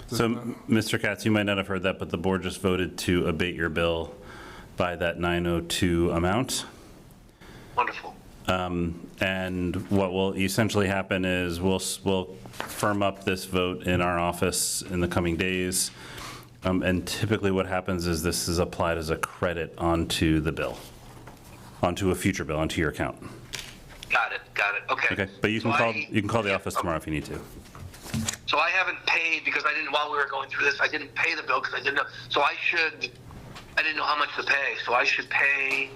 So, Mr. Katz, you might not have heard that, but the board just voted to abate your bill by that 902 amount. Wonderful. And what will essentially happen is we'll firm up this vote in our office in the coming days. And typically what happens is this is applied as a credit onto the bill, onto a future bill, onto your account. Got it. Got it. Okay. Okay, but you can call the office okay. tomorrow if you need to. So I haven't paid because I didn't, while we were going through this, I didn't pay the bill because I didn't know. So I didn't know how much to pay. So I should pay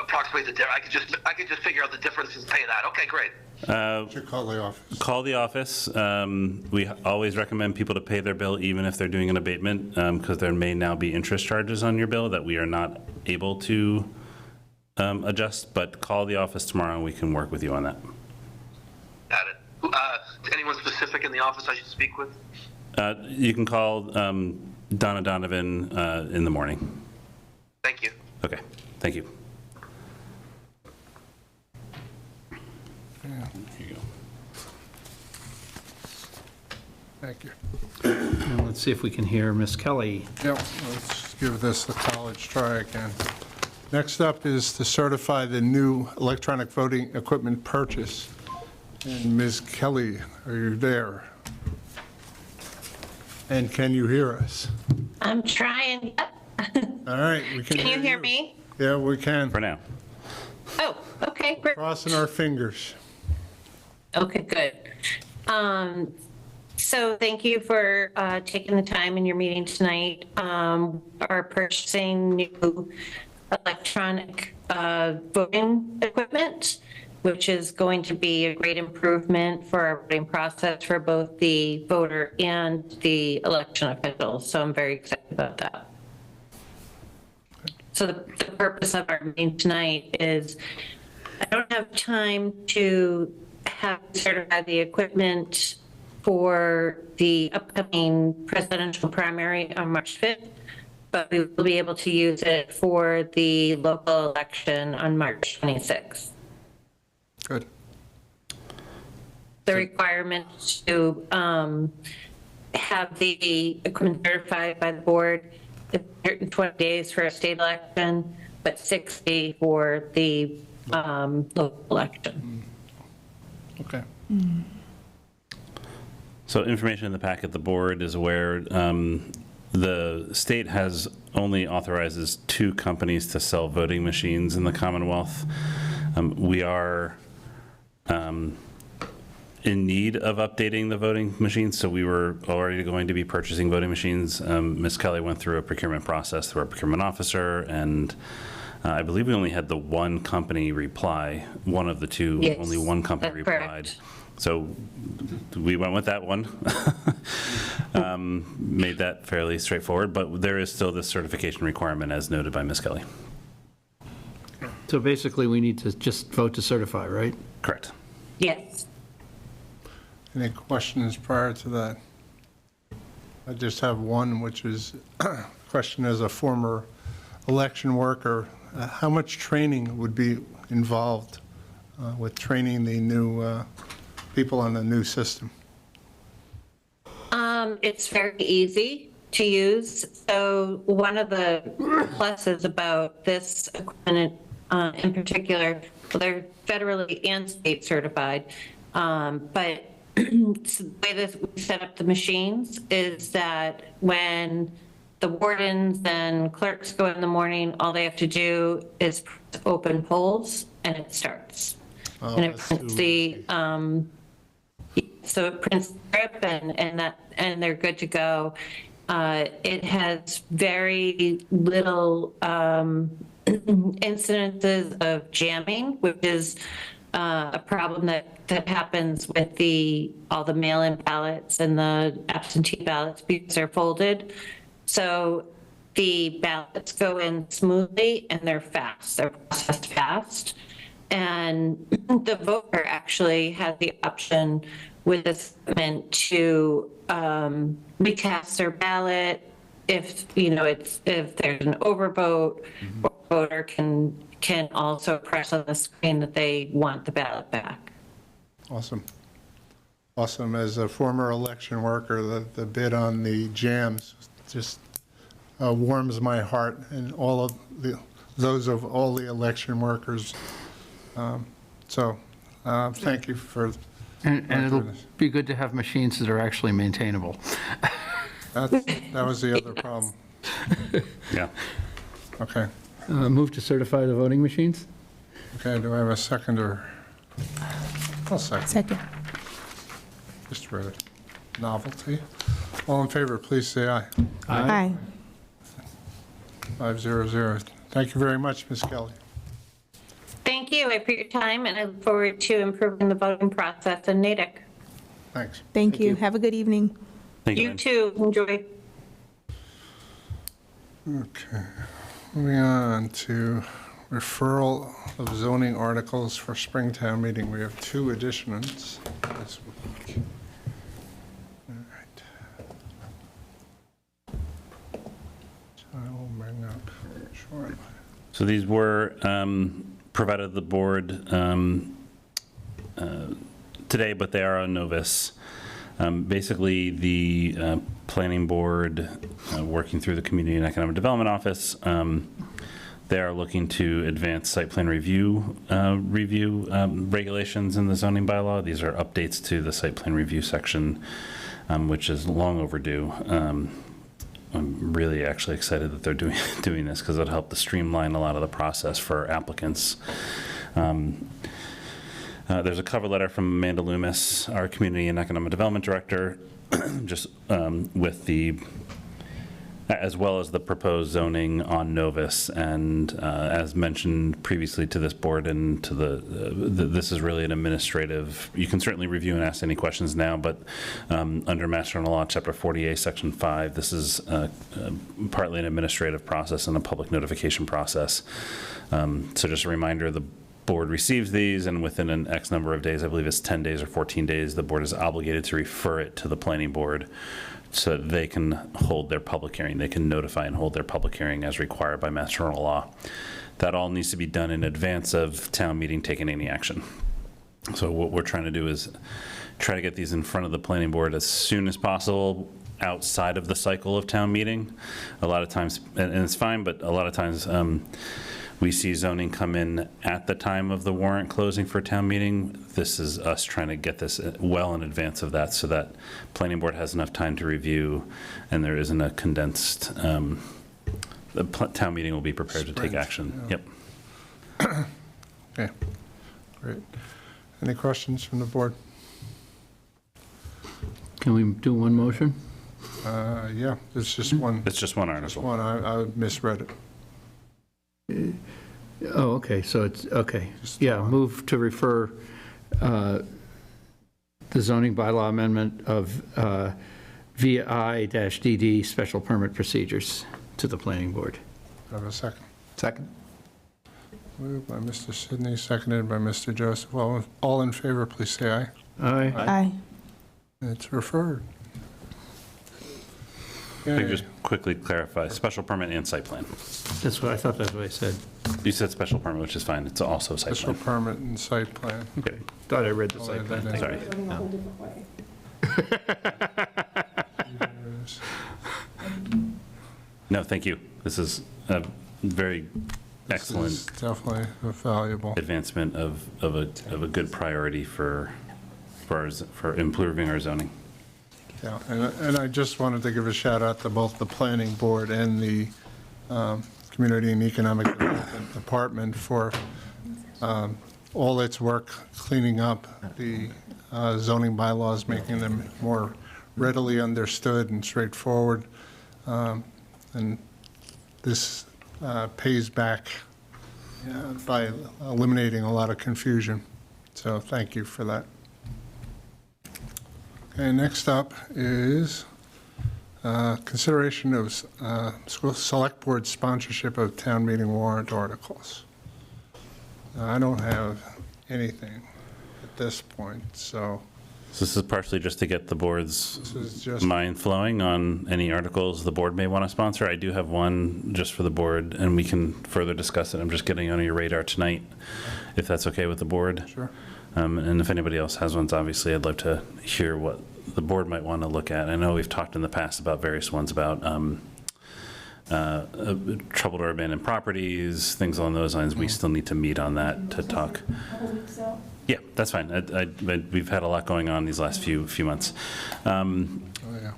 approximately I could just figure out the difference and pay that. Okay, great. Should call the office. Call the office. We always recommend people to pay their bill even if they're doing an abatement, because there may now be interest charges on your bill that we are not able to adjust, but call the office tomorrow and we can work with you on that. Got it. Anyone specific in the office I should speak with? You can call Donna Donovan in the morning. Thank you. Okay, thank you. Yeah, Here you go. thank you. And let's see if we can hear Ms. Kelly. Yep, let's give this a college try again. Next up is to certify the new electronic voting equipment purchase. And Ms. Kelly, are you there? And can you hear us? I'm trying. All right, we can hear you. Can you hear me? Yeah, we can. For now. Oh, okay, great. Crossing our fingers. Okay, good. So thank you for taking the time in your meeting tonight. Are purchasing new electronic voting equipment, which is going to be a great improvement for our voting process for both the voter and the election officials. So I'm very excited about that. So the purpose of our meeting tonight is I don't have time to have certified the equipment for the upcoming presidential primary on March 5th, but we will be able to use it for the local election on March 26th. Good. The requirement to have the equipment certified by the board is 120 days for a state election, but 60 for the local election. Okay. So information in the packet, the board is aware, the state has only authorizes 2 companies to sell voting machines in the Commonwealth. We are in need of updating the voting machines, so we were already going to be purchasing voting machines. Ms. Kelly went through a procurement process through our procurement officer, and I believe we only had the one company reply, one of the two, Yes, only one company that's replied. correct. So we went with that one. Made that fairly straightforward, but there is still this certification requirement as noted by Ms. Kelly. So basically, we need to just vote to certify, right? Correct. Yes. Any questions prior to that? I just have one, which is, question as a former election worker, how much training would be involved with training the new people on the new system? It's very easy to use. So one of the pluses about this equipment in particular, well, they're federally and state certified, but the way that we set up the machines is that when the wardens and clerks go in the morning, all they have to do is press open polls and it starts. Oh, And it that's prints too the, so it prints the script and they're good to go. It has very little incidences of jamming, which is a problem that happens with all the mail-in ballots and the absentee ballots because they're folded. So the ballots go in smoothly and they're fast. They're processed fast. And the voter actually has the option with this equipment to recast their ballot if there's an overvote. Or voter can also press on the screen that they want the ballot back. Awesome. Awesome. As a former election worker, the bid on the jams just warms my heart and all of those of all the election workers. Thank you for. And it'll be good to have machines that are actually maintainable. That was the other problem. Yeah. Okay. Move to certify the voting machines? Okay, do I have a seconder? I'll second. Second. Just for novelty. All in favor, please say aye. Aye. 500. Thank you very much, Ms. Kelly. Thank you. I appreciate your time and I look forward to improving the voting process in Natick. Thanks. Thank you. Have a good evening. Thank you. You too. Enjoy. Okay. Moving on to referral of zoning articles for Springtown meeting. We have 2 additions this week. All right. So I will bring up shortly. So these were provided the board today, but they are on Novus. Basically, the planning board, working through the Community and Economic Development Office, they are looking to advance site plan review regulations in the zoning bylaw. These are updates to the site plan review section, which is long overdue. I'm really actually excited that they're doing this because it'll help to streamline a lot of the process for applicants. There's a cover letter from Amanda Loomis, our Community and Economic Development Director, just with as well as the proposed zoning on Novus. And as mentioned previously to this board and to this is really an administrative, you can certainly review and ask any questions now, but under Mass General Law, Chapter 40A, Section 5, this is partly an administrative process and a public notification process. So just a reminder, the board receives these, and within an X number of days, I believe it's 10 days or 14 days, the board is obligated to refer it to the planning board so that they can hold their public hearing. They can notify and hold their public hearing as required by Mass General Law. That all needs to be done in advance of town meeting taking any action. So what we're trying to do is try to get these in front of the planning board as soon as possible outside of the cycle of town meeting. A lot of times, and it's fine, but a lot of times, we see zoning come in at the time of the warrant closing for town meeting. This is us trying to get this well in advance of that so that planning board has enough time to review and there isn't a condensed, the town meeting will be prepared to take action. Yeah. Yep. Okay, great. Any questions from the board? Can we do one motion? Yeah, it's just one, It's just one just article. one. I misread it. Oh, okay, so it's, okay. Just Yeah, one. move to refer the zoning bylaw amendment of via I-DD special permit procedures to the planning board. Do I have a second? Second? Moved by Mr. Sidney, seconded by Mr. Joseph. All in favor, please say aye. Aye. Aye. It's referred. Can you Okay. just quickly clarify, special permit and site plan? That's what, I thought that's what I said. You said special permit, which is fine. It's also site Special plan. permit and site plan. Okay, Thought I read the I'll site add plan. that in. sorry. Voting a whole different way. No, thank you. This is a very This is excellent definitely valuable. advancement of a good priority for improving our zoning. Yeah, and I just wanted to give a shout out to both the planning board and the Community and Economic Development Department for all its work cleaning up the zoning bylaws, making them more readily understood and straightforward. And this pays back by eliminating a lot of confusion. So thank you for that. Okay, next up is consideration of school select board sponsorship of town meeting warrant articles. I don't have anything at this point, so So this is partially just to get the board's this is just, mind flowing on any articles the board may want to sponsor. I do have one just for the board, and we can further discuss it. I'm just getting on your radar tonight, if that's okay with the board. sure. And if anybody else has ones, obviously, I'd love to hear what the board might want to look at. I know we've talked in the past about various ones about troubled or abandoned properties, things along those lines. We still need to meet on that to talk. Yeah, that's fine. We've had a lot going on these last few months. Oh, yeah.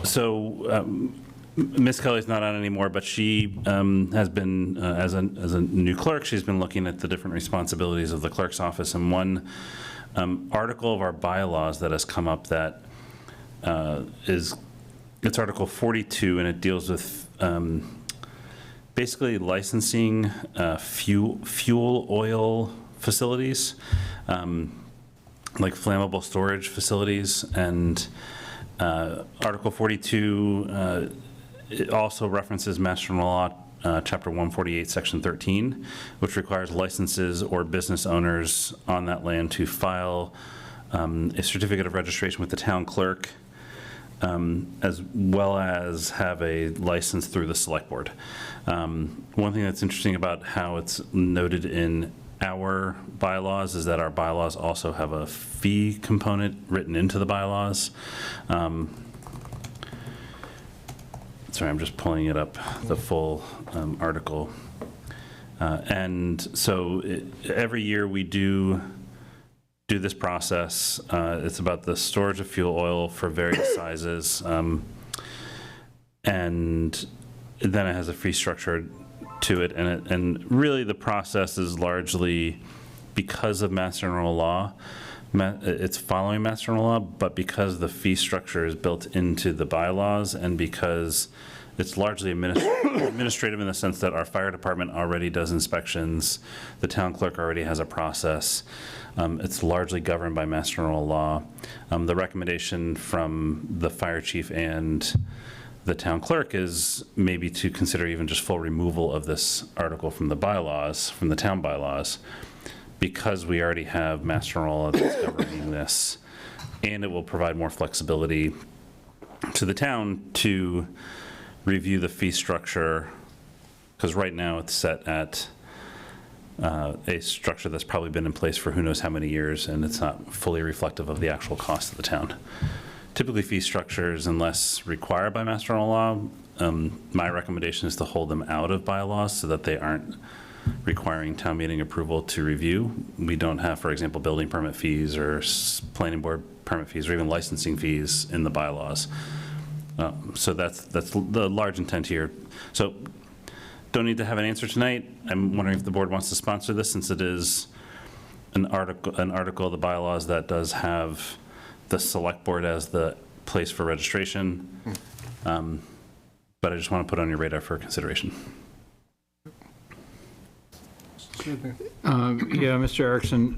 So Ms. Kelly's not on anymore, but she has been, as a new clerk, she's been looking at the different responsibilities of the clerk's office. And one article of our bylaws that has come up that it's Article 42, and it deals with basically licensing fuel oil facilities, like flammable storage facilities. And Article 42, it also references Mass General Law, Chapter 148, Section 13, which requires licenses or business owners on that land to file a certificate of registration with the town clerk, as well as have a license through the select board. One thing that's interesting about how it's noted in our bylaws is that our bylaws also have a fee component written into the bylaws. Sorry, I'm just pulling it up, the full article. And so every year we do this process. It's about the storage of fuel oil for various sizes. And then it has a fee structure to it. And really the process is largely because of Mass General Law. It's following Mass General Law, but because the fee structure is built into the bylaws and because it's largely administrative in the sense that our fire department already does inspections, the town clerk already has a process. It's largely governed by Mass General Law. The recommendation from the fire chief and the town clerk is maybe to consider even just full removal of this article from the bylaws, from the town bylaws, because we already have Mass General Law that's governing this, and it will provide more flexibility to the town to review the fee structure, because right now it's set at a structure that's probably been in place for who knows how many years, and it's not fully reflective of the actual cost of the town. Typically, fee structures, unless required by Mass General Law, my recommendation is to hold them out of bylaws so that they aren't requiring town meeting approval to review. We don't have, for example, building permit fees or planning board permit fees or even licensing fees in the bylaws. So that's the large intent here. So don't need to have an answer tonight. I'm wondering if the board wants to sponsor this, since it is an article of the bylaws that does have the select board as the place for registration. But I just want to put it on your radar for consideration. Yeah, Mr. Erickson,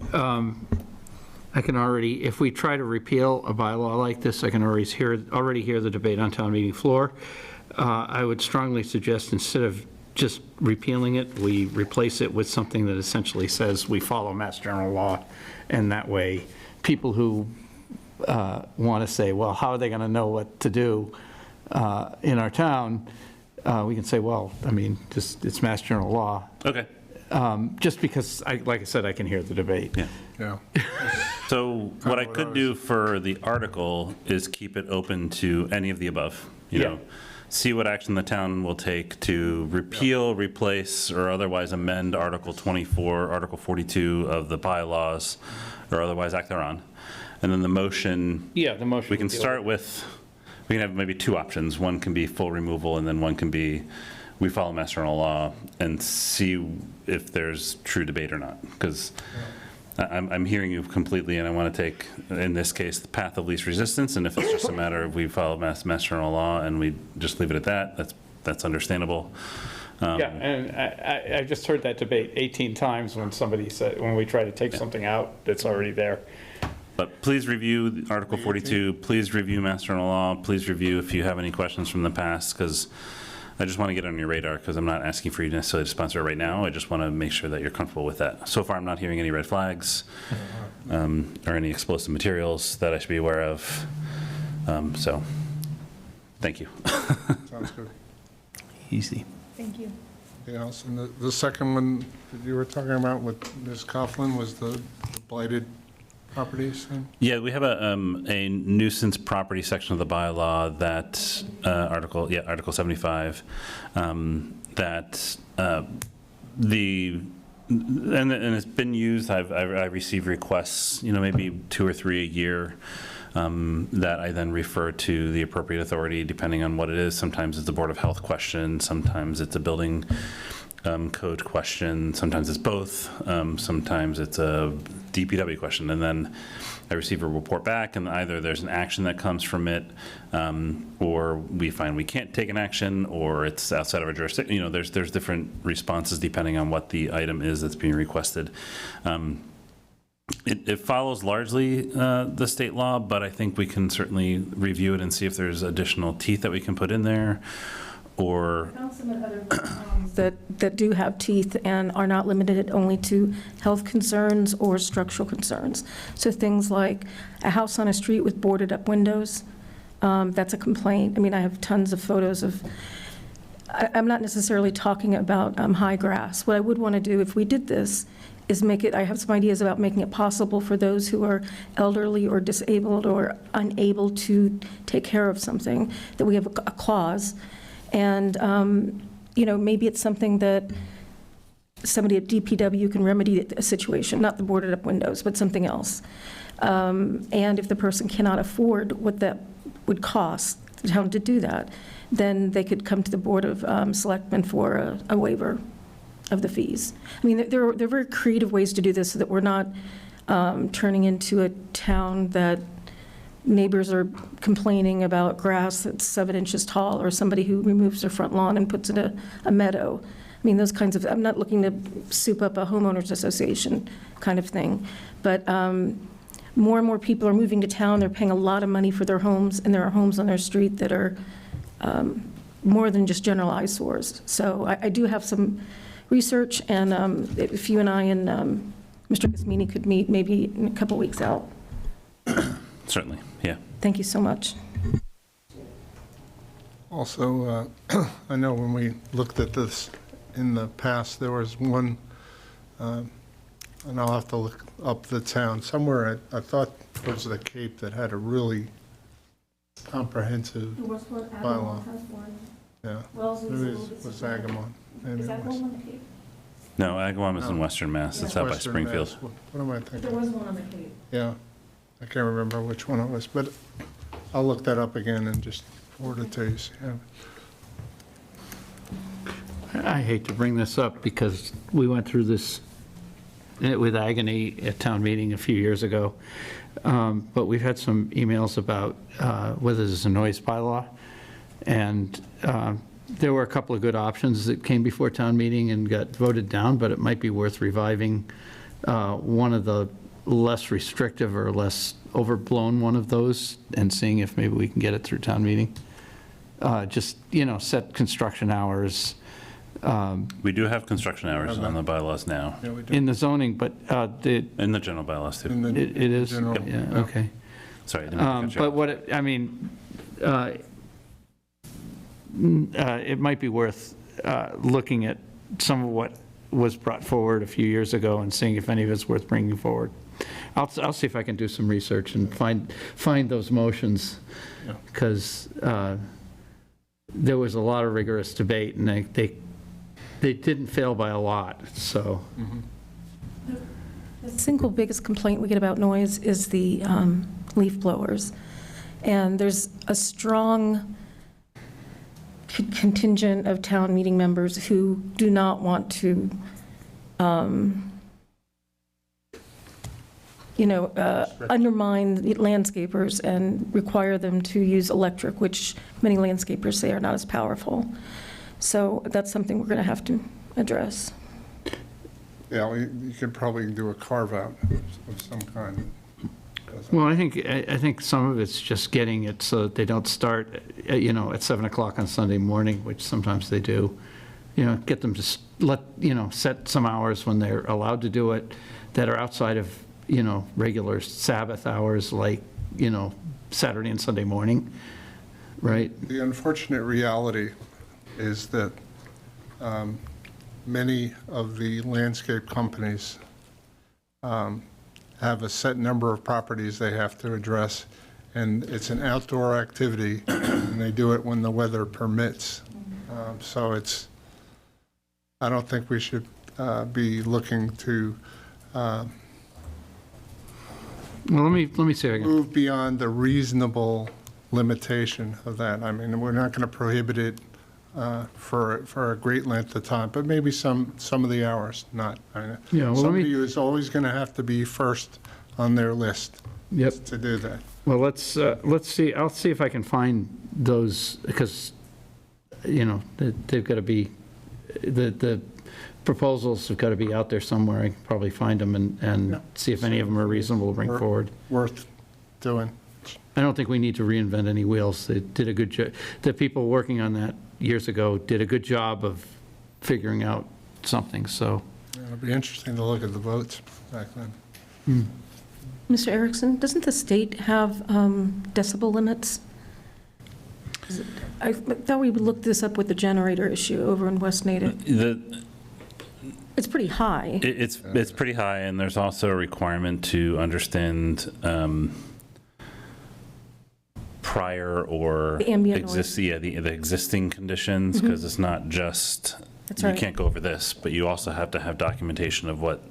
I can already, if we try to repeal a bylaw like this, I can already hear the debate on town meeting floor. I would strongly suggest instead of just repealing it, we replace it with something that essentially says we follow Mass General law, and that way, people who want to say, well, how are they going to know what to do in our town, we can say, well, I mean, just it's Mass General law. Okay. Just because, like I said, I can hear the debate. Yeah. Yeah. So what I could do for the article is keep it open to any of the above, you know, see what action the town will take to repeal, replace, or otherwise amend Article 24, Article 42 of the bylaws, or otherwise act thereon. And then the motion. Yeah, the motion. We can start with, we can have maybe two options. One can be full removal, and then one can be we follow Mass General law, and see if there's true debate or not. Because I'm hearing you completely, and I want to take, in this case, the path of least resistance, and if it's just a matter of we follow Mass General law and we just leave it at that, that's understandable. Yeah, and I just heard that debate 18 times when somebody said, when we try to take something out that's already there. But please review Article 42, please review Mass General law, please review if you have any questions from the past, because I just want to get it on your radar, because I'm not asking for you necessarily to sponsor it right now. I just want to make sure that you're comfortable with that. So far, I'm not hearing any red flags or any explosive materials that I should be aware of. So, thank you. Sounds good. Easy. Thank you. Anything else? And the second one that you were talking about with Ms. Coughlin was the blighted properties thing? Yeah, we have a nuisance property section of the bylaw that, Article 75, that and it's been used, I've received requests, maybe 2 or 3 a year, that I then refer to the appropriate authority depending on what it is. Sometimes it's a Board of Health question, sometimes it's a building code question, sometimes it's both, sometimes it's a DPW question, and then I receive a report back, and either there's an action that comes from it, or we find we can't take an action, or it's outside of our jurisdiction. There's different responses depending on what the item is that's being requested. It follows largely the state law, but I think we can certainly review it and see if there's additional teeth that we can put in there, or that do have teeth and are not limited only to health concerns or structural concerns. So things like a house on a street with boarded up windows, that's a complaint. I mean, I have tons of photos of, I'm not necessarily talking about high grass. What I would want to do if we did this is make it, I have some ideas about making it possible for those who are elderly or disabled or unable to take care of something, that we have a clause. And, maybe it's something that somebody at DPW can remedy a situation, not the boarded up windows, but something else. And if the person cannot afford what that would cost the town to do that, then they could come to the Board of Selectmen for a waiver of the fees. I mean, there are very creative ways to do this so that we're not turning into a town that neighbors are complaining about grass that's 7 inches tall, or somebody who removes their front lawn and puts in a meadow. I mean, those kinds of, I'm not looking to soup up a homeowners association kind of thing, but more and more people are moving to town. They're paying a lot of money for their homes, and there are homes on their street that are more than just general eyesores. So I do have some research, and if you and I and Mr. Gasmini could meet maybe in a couple weeks out. certainly, yeah. Thank you so much. Also, I know when we looked at this in the past, there was one, and I'll have to look up the town, somewhere I thought towards the Cape, that had a really comprehensive bylaw. Yeah. Maybe it was Agamon. Maybe it was. No, Agawam is in Western Mass. It's out by Western Springfield. Mass. What am I thinking? There was one on the Cape. Yeah, I can't remember which one it was, but I'll look that up again and just forward it to you. So you have it. I hate to bring this up because we went through this with agony at town meeting a few years ago. But we've had some emails about whether there's a noise bylaw. And there were a couple of good options that came before town meeting and got voted down, but it might be worth reviving one of the less restrictive or less overblown one of those and seeing if maybe we can get it through town meeting. Just, set construction hours. We do have construction hours on the bylaws now, Yeah, we do. In the zoning, but in the general bylaws too. In the it is? general, Yeah, okay. Sorry, I didn't mean to cut you But off. what, it might be worth looking at some of what was brought forward a few years ago and seeing if any of it's worth bringing forward. I'll see if I can do some research and find those motions, because there was a lot of rigorous debate, and they didn't fail by a lot, so. The single biggest complaint we get about noise is the leaf blowers. And there's a strong contingent of town meeting members who do not want to, undermine the landscapers and require them to use electric, which many landscapers say are not as powerful. So that's something we're going to have to address. Yeah, you could probably do a carve-out of some kind. Well, I think some of it's just getting it so that they don't start, at 7 o'clock on Sunday morning, which sometimes they do. Get them to set some hours when they're allowed to do it that are outside of, regular Sabbath hours, like, Saturday and Sunday morning, right? The unfortunate reality is that many of the landscape companies have a set number of properties they have to address, and it's an outdoor activity, and they do it when the weather permits. So I don't think we should be looking to Well, let me see if I can. move beyond the reasonable limitation of that. I mean, we're not going to prohibit it for a great length of time, but maybe some of the hours, not. Yeah, well, let me- Somebody is always going to have to be first on their list Yep. to do that. Well, let's see, I'll see if I can find those, because, they've got to be, the proposals have got to be out there somewhere. I can probably find them and see if any of them are reasonable to bring forward. Worth doing. I don't think we need to reinvent any wheels. They did a good job. The people working on that years ago did a good job of figuring out something, so. It'll be interesting to look at the votes back then. Mr. Erickson, doesn't the state have decibel limits? I thought we would look this up with the generator issue over in West Natick. It's pretty high. It's pretty high, and there's also a requirement to understand prior or The ambient noise. the existing conditions, because it's not just, That's you right. can't go over this, but you also have to have documentation of what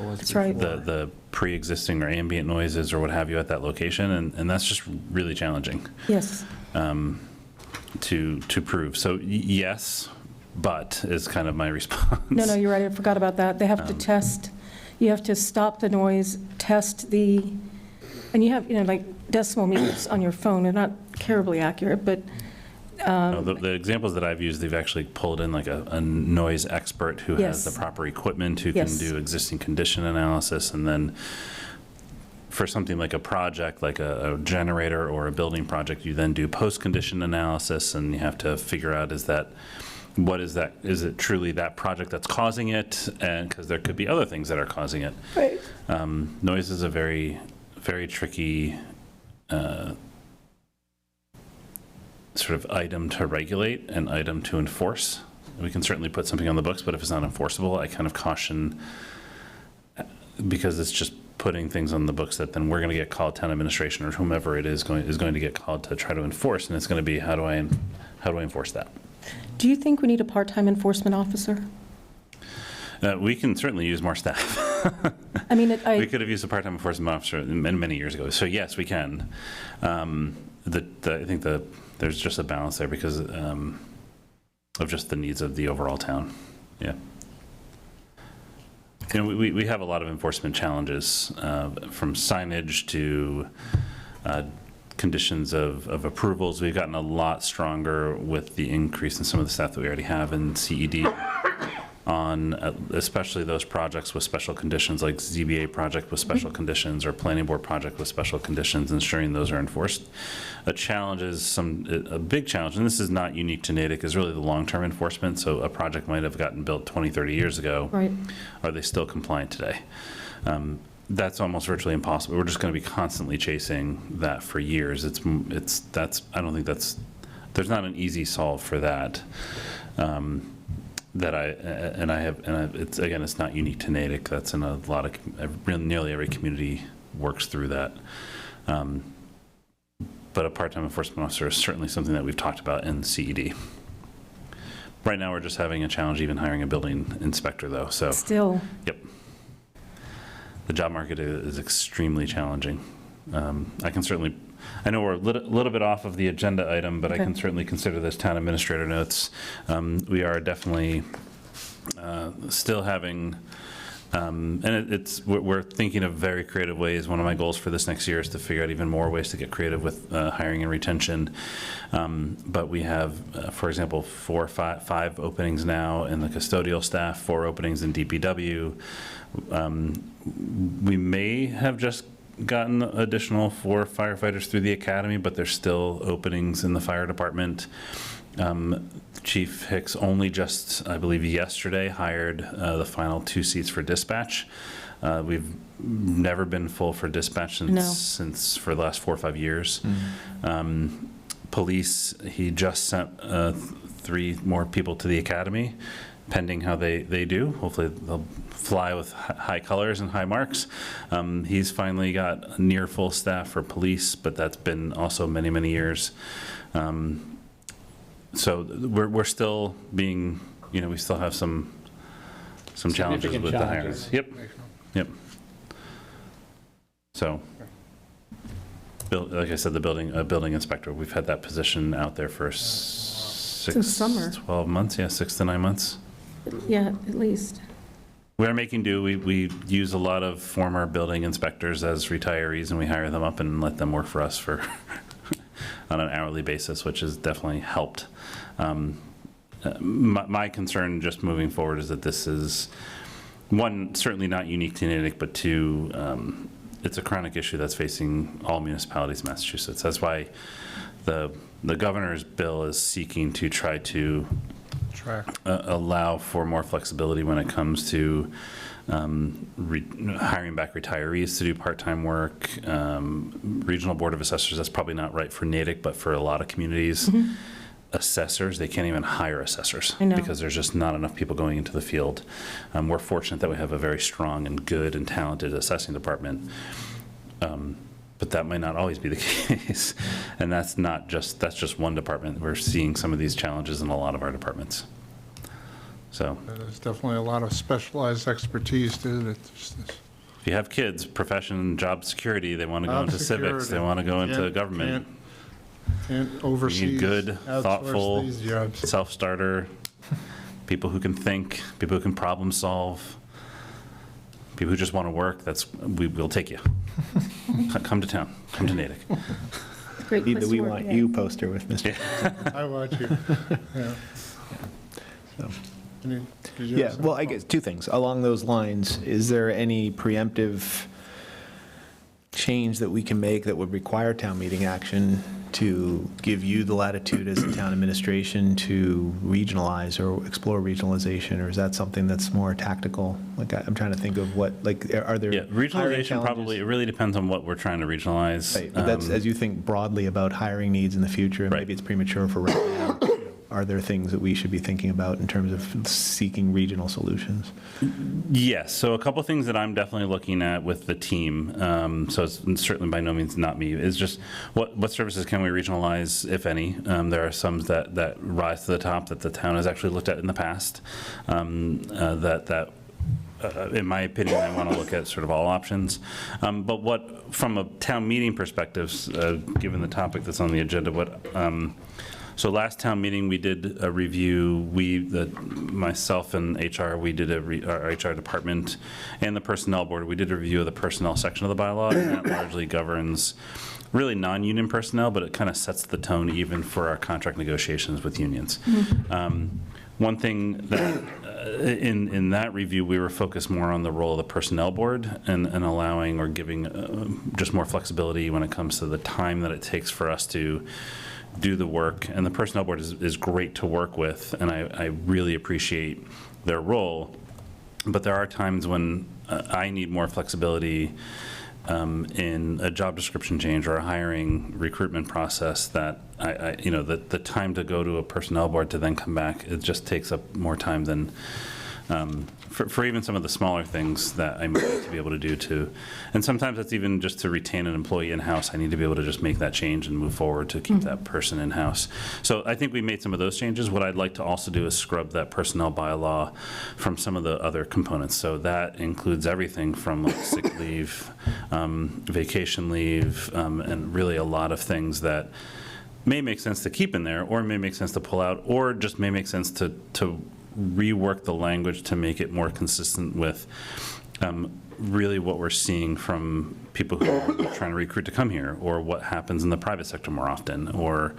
That's right. the pre-existing or ambient noises or what have you at that location, and that's just really challenging Yes. to prove. So yes, but is kind of my response. No, you're right, I forgot about that. They have to test, you have to stop the noise, test and you have, like decimal meters on your phone. They're not terribly accurate, but No, the examples that I've used, they've actually pulled in like a noise expert who has the Yes. proper equipment, who Yes. can do existing condition analysis, and then for something like a project, like a generator or a building project, you then do post-condition analysis, and you have to figure out is it truly that project that's causing it? And because there could be other things that are causing it. right. Noise is a very, very tricky sort of item to regulate and item to enforce. We can certainly put something on the books, but if it's not enforceable, I kind of caution, because it's just putting things on the books that then we're going to get called, town administration or whomever it is going to get called to try to enforce, and it's going to be how do I enforce that? Do you think we need a part-time enforcement officer? We can certainly use more staff. I mean, We could have used a part-time enforcement officer many years ago. So yes, we can. I think there's just a balance there because of just the needs of the overall town. Yeah. we have a lot of enforcement challenges, from signage to conditions of approvals. We've gotten a lot stronger with the increase in some of the staff that we already have in CED on especially those projects with special conditions, like ZBA project with special conditions or planning board project with special conditions, ensuring those are enforced. A challenge is a big challenge, and this is not unique to Natick, is really the long-term enforcement. So a project might have gotten built 20, 30 years ago. Right. Are they still compliant today? That's almost virtually impossible. We're just going to be constantly chasing that for years. I don't think there's not an easy solve for that. It's not unique to Natick. That's in a lot of, nearly every community works through that. But a part-time enforcement officer is certainly something that we've talked about in CED. Right now, we're just having a challenge even hiring a building inspector, though. So Still. Yep. The job market is extremely challenging. I know we're a little bit off of the agenda item, but okay. I can certainly consider this town administrator notes. We are definitely still having, we're thinking of very creative ways. One of my goals for this next year is to figure out even more ways to get creative with hiring and retention. But we have, for example, 4 or 5 openings now in the custodial staff, 4 openings in DPW. We may have just gotten additional 4 firefighters through the academy, but there's still openings in the fire department. Chief Hicks only just, I believe yesterday, hired the final 2 seats for dispatch. We've never been full for dispatch since for the last 4 or 5 years. Mm-hmm. Police, he just sent 3 more people to the academy, pending how they do. Hopefully they'll fly with high colors and high marks. He's finally got near full staff for police, but that's been also many, many years. So we're still being, we still have some challenges with the hirings. Yep. So, like I said, the building inspector, we've had that position out there for 12 months. Yeah, 6 to 9 months. Yeah, at least. We are making do. We use a lot of former building inspectors as retirees, and we hire them up and let them work for us for on an hourly basis, which has definitely helped. My concern just moving forward is that this is, 1, certainly not unique to Natick, but 2, it's a chronic issue that's facing all municipalities in Massachusetts. That's why the governor's bill is seeking to try to allow for more flexibility when it comes to hiring back retirees to do part-time work. Regional Board of Assessors, that's probably not right for Natick, but for a lot of communities. Mm-hmm. Assessors, they can't even hire assessors because there's just not enough people going into the field. We're fortunate that we have a very strong and good and talented assessing department. But that might not always be the case. And that's just one department. We're seeing some of these challenges in a lot of our departments. So there's definitely a lot of specialized expertise too. If you have kids, profession, job security, they want to go into civics, they want to go into government. Can't oversee good, thoughtful, self-starter, people who can think, people who can problem solve, people who just want to work. We'll take you. Come to town. Come to Natick. Great Need the place "We to work, Want yeah. You" poster with Mr. I want you. Yeah. So. Yeah. Well, I guess 2 things along those lines. Is there any preemptive change that we can make that would require town meeting action to give you the latitude as a town administration to regionalize or explore regionalization, or is that something that's more tactical? Like I'm trying to think of what, like, are there regionalization? Probably, it really depends on what we're trying to regionalize. Right, but that's as you think broadly about hiring needs in the future, and maybe it's premature for right now. Are there things that we should be thinking about in terms of seeking regional solutions? Yes, so a couple things that I'm definitely looking at with the team, so it's certainly by no means not me, is just what services can we regionalize, if any. There are some that rise to the top that the town has actually looked at in the past, in my opinion, I want to look at sort of all options. But from a town meeting perspective, given the topic that's on the agenda, So last town meeting, we did a review, myself and HR, we did our HR department and the personnel board, we did a review of the personnel section of the bylaw, and that largely governs really non-union personnel, but it kind of sets the tone even for our contract negotiations with unions. One thing that, in that review, we were focused more on the role of the personnel board and allowing or giving just more flexibility when it comes to the time that it takes for us to do the work. And the personnel board is great to work with, and I really appreciate their role. But there are times when I need more flexibility in a job description change or a hiring recruitment process that the time to go to a personnel board to then come back, it just takes up more time than for even some of the smaller things that I might like to be able to do too. And sometimes that's even just to retain an employee in-house. I need to be able to just make that change and move forward to keep that person in-house. So I think we made some of those changes. What I'd like to also do is scrub that personnel bylaw from some of the other components. So that includes everything from like sick leave, vacation leave, and really a lot of things that may make sense to keep in there, or may make sense to pull out, or just may make sense to rework the language to make it more consistent with really what we're seeing from people who are trying to recruit to come here, or what happens in the private sector more often, or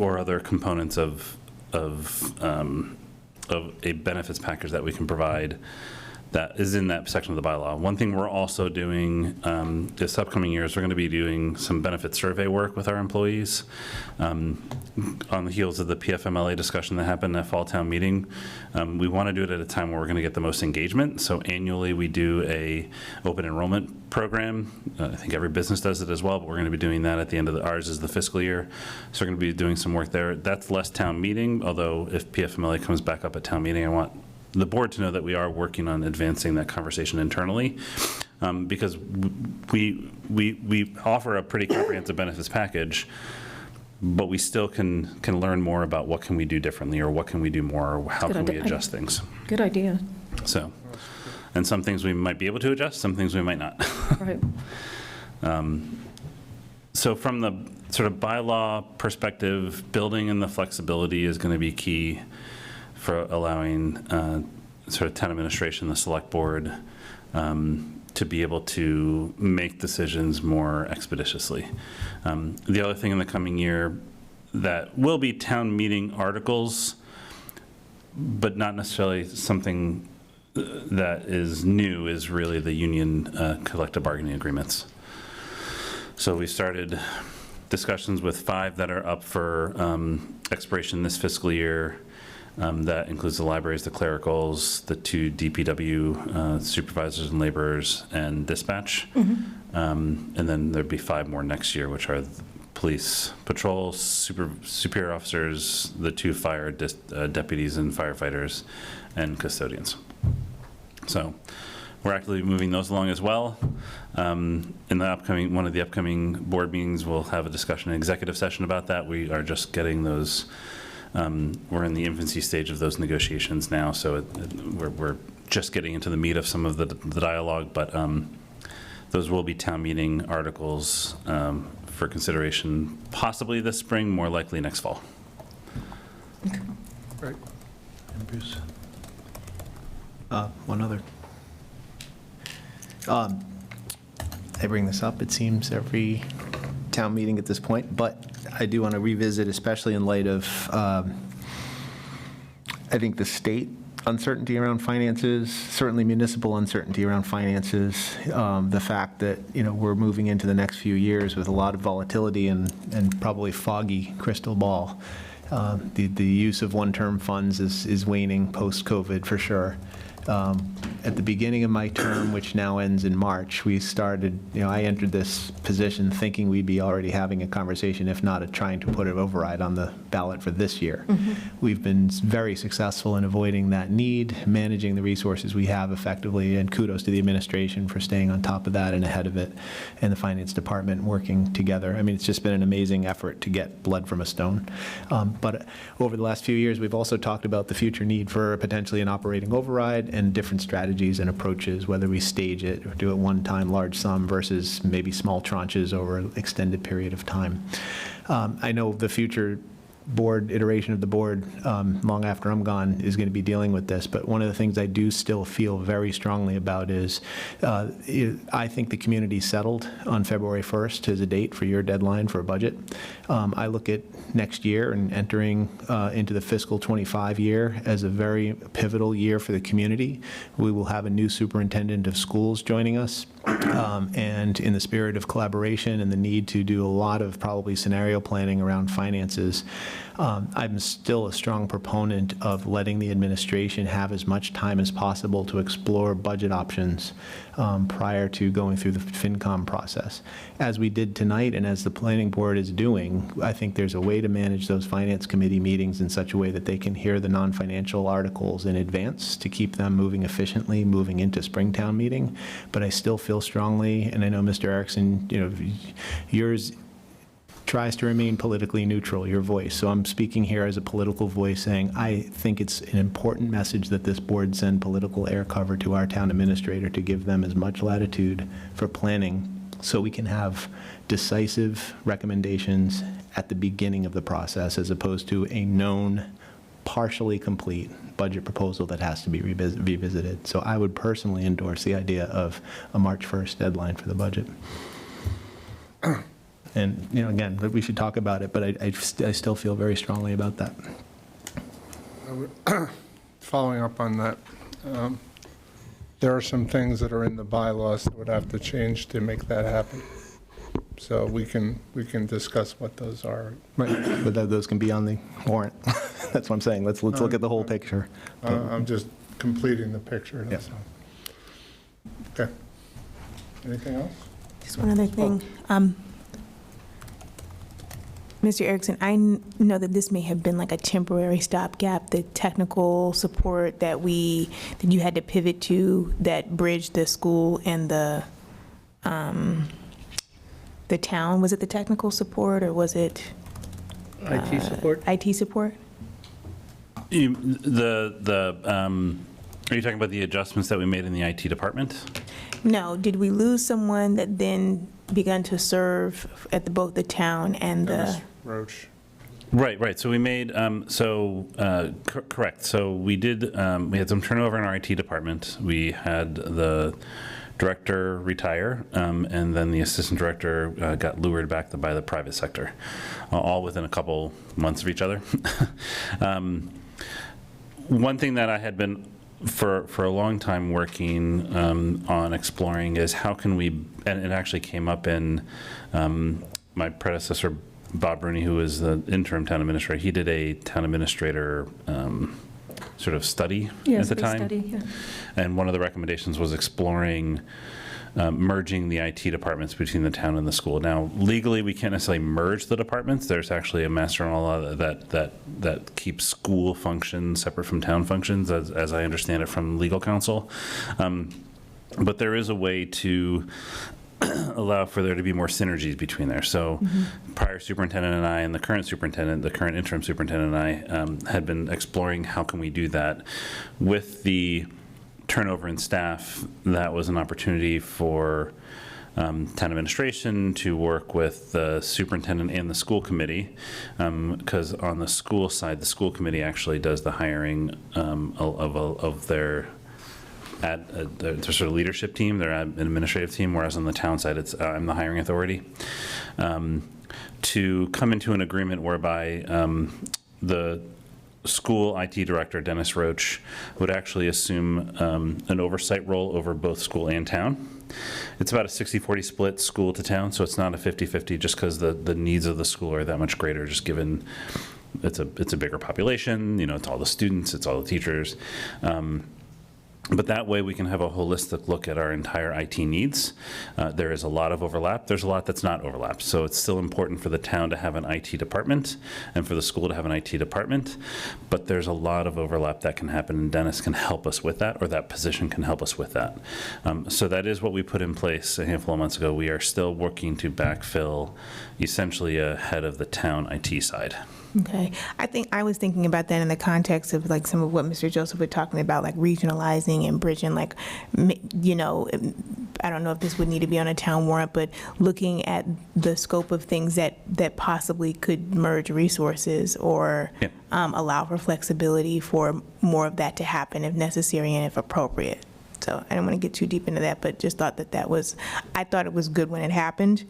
other components of a benefits package that we can provide that is in that section of the bylaw. One thing we're also doing this upcoming year is we're going to be doing some benefit survey work with our employees. On the heels of the PFMLA discussion that happened at Fall Town Meeting, we want to do it at a time where we're going to get the most engagement. So annually we do a open enrollment program. I think every business does it as well, but we're going to be doing that at the end of ours is the fiscal year. So we're going to be doing some work there. That's less town meeting, although if PFMLA comes back up at town meeting, I want the board to know that we are working on advancing that conversation internally, because we offer a pretty comprehensive benefits package, but we still can learn more about what can we do differently, or what can we do more, or how can we adjust things. Good idea. So, and some things we might be able to adjust, some things we might not. Right. So from the sort of bylaw perspective, building in the flexibility is going to be key for allowing sort of town administration, the select board, to be able to make decisions more expeditiously. The other thing in the coming year that will be town meeting articles, but not necessarily something that is new, is really the union collective bargaining agreements. So we started discussions with 5 that are up for expiration this fiscal year. That includes the libraries, the clericals, the 2 DPW supervisors and laborers, and dispatch. And then there'd be 5 more next year, which are the police, patrol, superior officers, the 2 fire deputies and firefighters, and custodians. So we're actively moving those along as well. In the one of the upcoming board meetings, we'll have a discussion, an executive session about that. We are just getting those. We're in the infancy stage of those negotiations now, so we're just getting into the meat of some of the dialogue, but those will be town meeting articles for consideration, possibly this spring, more likely next fall. Right. Bruce? One other. I bring this up, it seems, every town meeting at this point, but I do want to revisit, especially in light of, I think, the state uncertainty around finances, certainly municipal uncertainty around finances, the fact that, we're moving into the next few years with a lot of volatility and probably foggy crystal ball. The use of one-term funds is waning post-COVID for sure. At the beginning of my term, which now ends in March, we started, I entered this position thinking we'd be already having a conversation, if not trying to put an override on the ballot for this year. We've been very successful in avoiding that need, managing the resources we have effectively, and kudos to the administration for staying on top of that and ahead of it, and the finance department working together. I mean, it's just been an amazing effort to get blood from a stone. But over the last few years, we've also talked about the future need for potentially an operating override and different strategies strategies and approaches, whether we stage it or do it one time large sum versus maybe small tranches over an extended period of time. I know the future board iteration of the board, long after I'm gone, is going to be dealing with this. But one of the things I do still feel very strongly about is I think the community settled on February 1st as a date for your deadline for a budget. I look at next year and entering into the fiscal 25 year as a very pivotal year for the community. We will have a new superintendent of schools joining us. And in the spirit of collaboration and the need to do a lot of probably scenario planning around finances, I'm still a strong proponent of letting the administration have as much time as possible to explore budget options prior to going through the FinCom process. As we did tonight and as the planning board is doing, I think there's a way to manage those finance committee meetings in such a way that they can hear the non-financial articles in advance to keep them moving efficiently, moving into Springtown meeting. But I still feel strongly, and I know Mr. Erickson, yours tries to remain politically neutral, your voice. So I'm speaking here as a political voice saying I think it's an important message that this board send political air cover to our town administrator to give them as much latitude for planning so we can have decisive recommendations at the beginning of the process as opposed to a known, partially complete budget proposal that has to be revisited. So I would personally endorse the idea of a March 1st deadline for the budget. And, again, we should talk about it, but I still feel very strongly about that. Following up on that, there are some things that are in the bylaws that would have to change to make that happen. So we can discuss what those are. But those can be on the warrant. That's what I'm saying. Let's look at the whole picture. I'm just completing the picture. That's all. Okay. Anything else? Just one other thing. Mr. Erickson, I know that this may have been like a temporary stopgap, the technical support that you had to pivot to that bridged the school and the town. Was it the technical support or was it? IT support? IT support? Are you talking about the adjustments that we made in the IT department? No, did we lose someone that then began to serve at both the town and Dennis the? Roach. Right. So we made, correct. So we did, we had some turnover in our IT department. We had the director retire, and then the assistant director got lured back by the private sector, all within a couple months of each other. One thing that I had been for a long time working on exploring is how can we, and it actually came up in my predecessor, Bob Rooney, who was the interim town administrator, he did a town administrator sort of study at the time. Study, yeah. And one of the recommendations was exploring merging the IT departments between the town and the school. Now, legally, we can't necessarily merge the departments. There's actually a master general law that keeps school functions separate from town functions, as I understand it from legal counsel. But there is a way to allow for there to be more synergies between there. So prior superintendent and I and the current interim superintendent and I had been exploring how can we do that. With the turnover in staff, that was an opportunity for town administration to work with the superintendent and the school committee, because on the school side, the school committee actually does the hiring of their their sort of leadership team, their administrative team, whereas on the town side, I'm the hiring authority. To come into an agreement whereby the school IT director, Dennis Roach, would actually assume an oversight role over both school and town. It's about a 60-40 split school to town, so it's not a 50-50 just because the needs of the school are that much greater, just given it's a bigger population, it's all the students, it's all the teachers. But that way we can have a holistic look at our entire IT needs. There is a lot of overlap. There's a lot that's not overlapped. So it's still important for the town to have an IT department and for the school to have an IT department. But there's a lot of overlap that can happen, and Dennis can help us with that, or that position can help us with that. So that is what we put in place a handful of months ago. We are still working to backfill essentially a head of the town IT side. Okay. I was thinking about that in the context of like some of what Mr. Joseph was talking about, like regionalizing and bridging, like, you know, I don't know if this would need to be on a town warrant, but looking at the scope of things that possibly could merge resources or allow for flexibility for more of that to happen if necessary and if appropriate. So I don't want to get too deep into that, but just thought I thought it was good when it happened.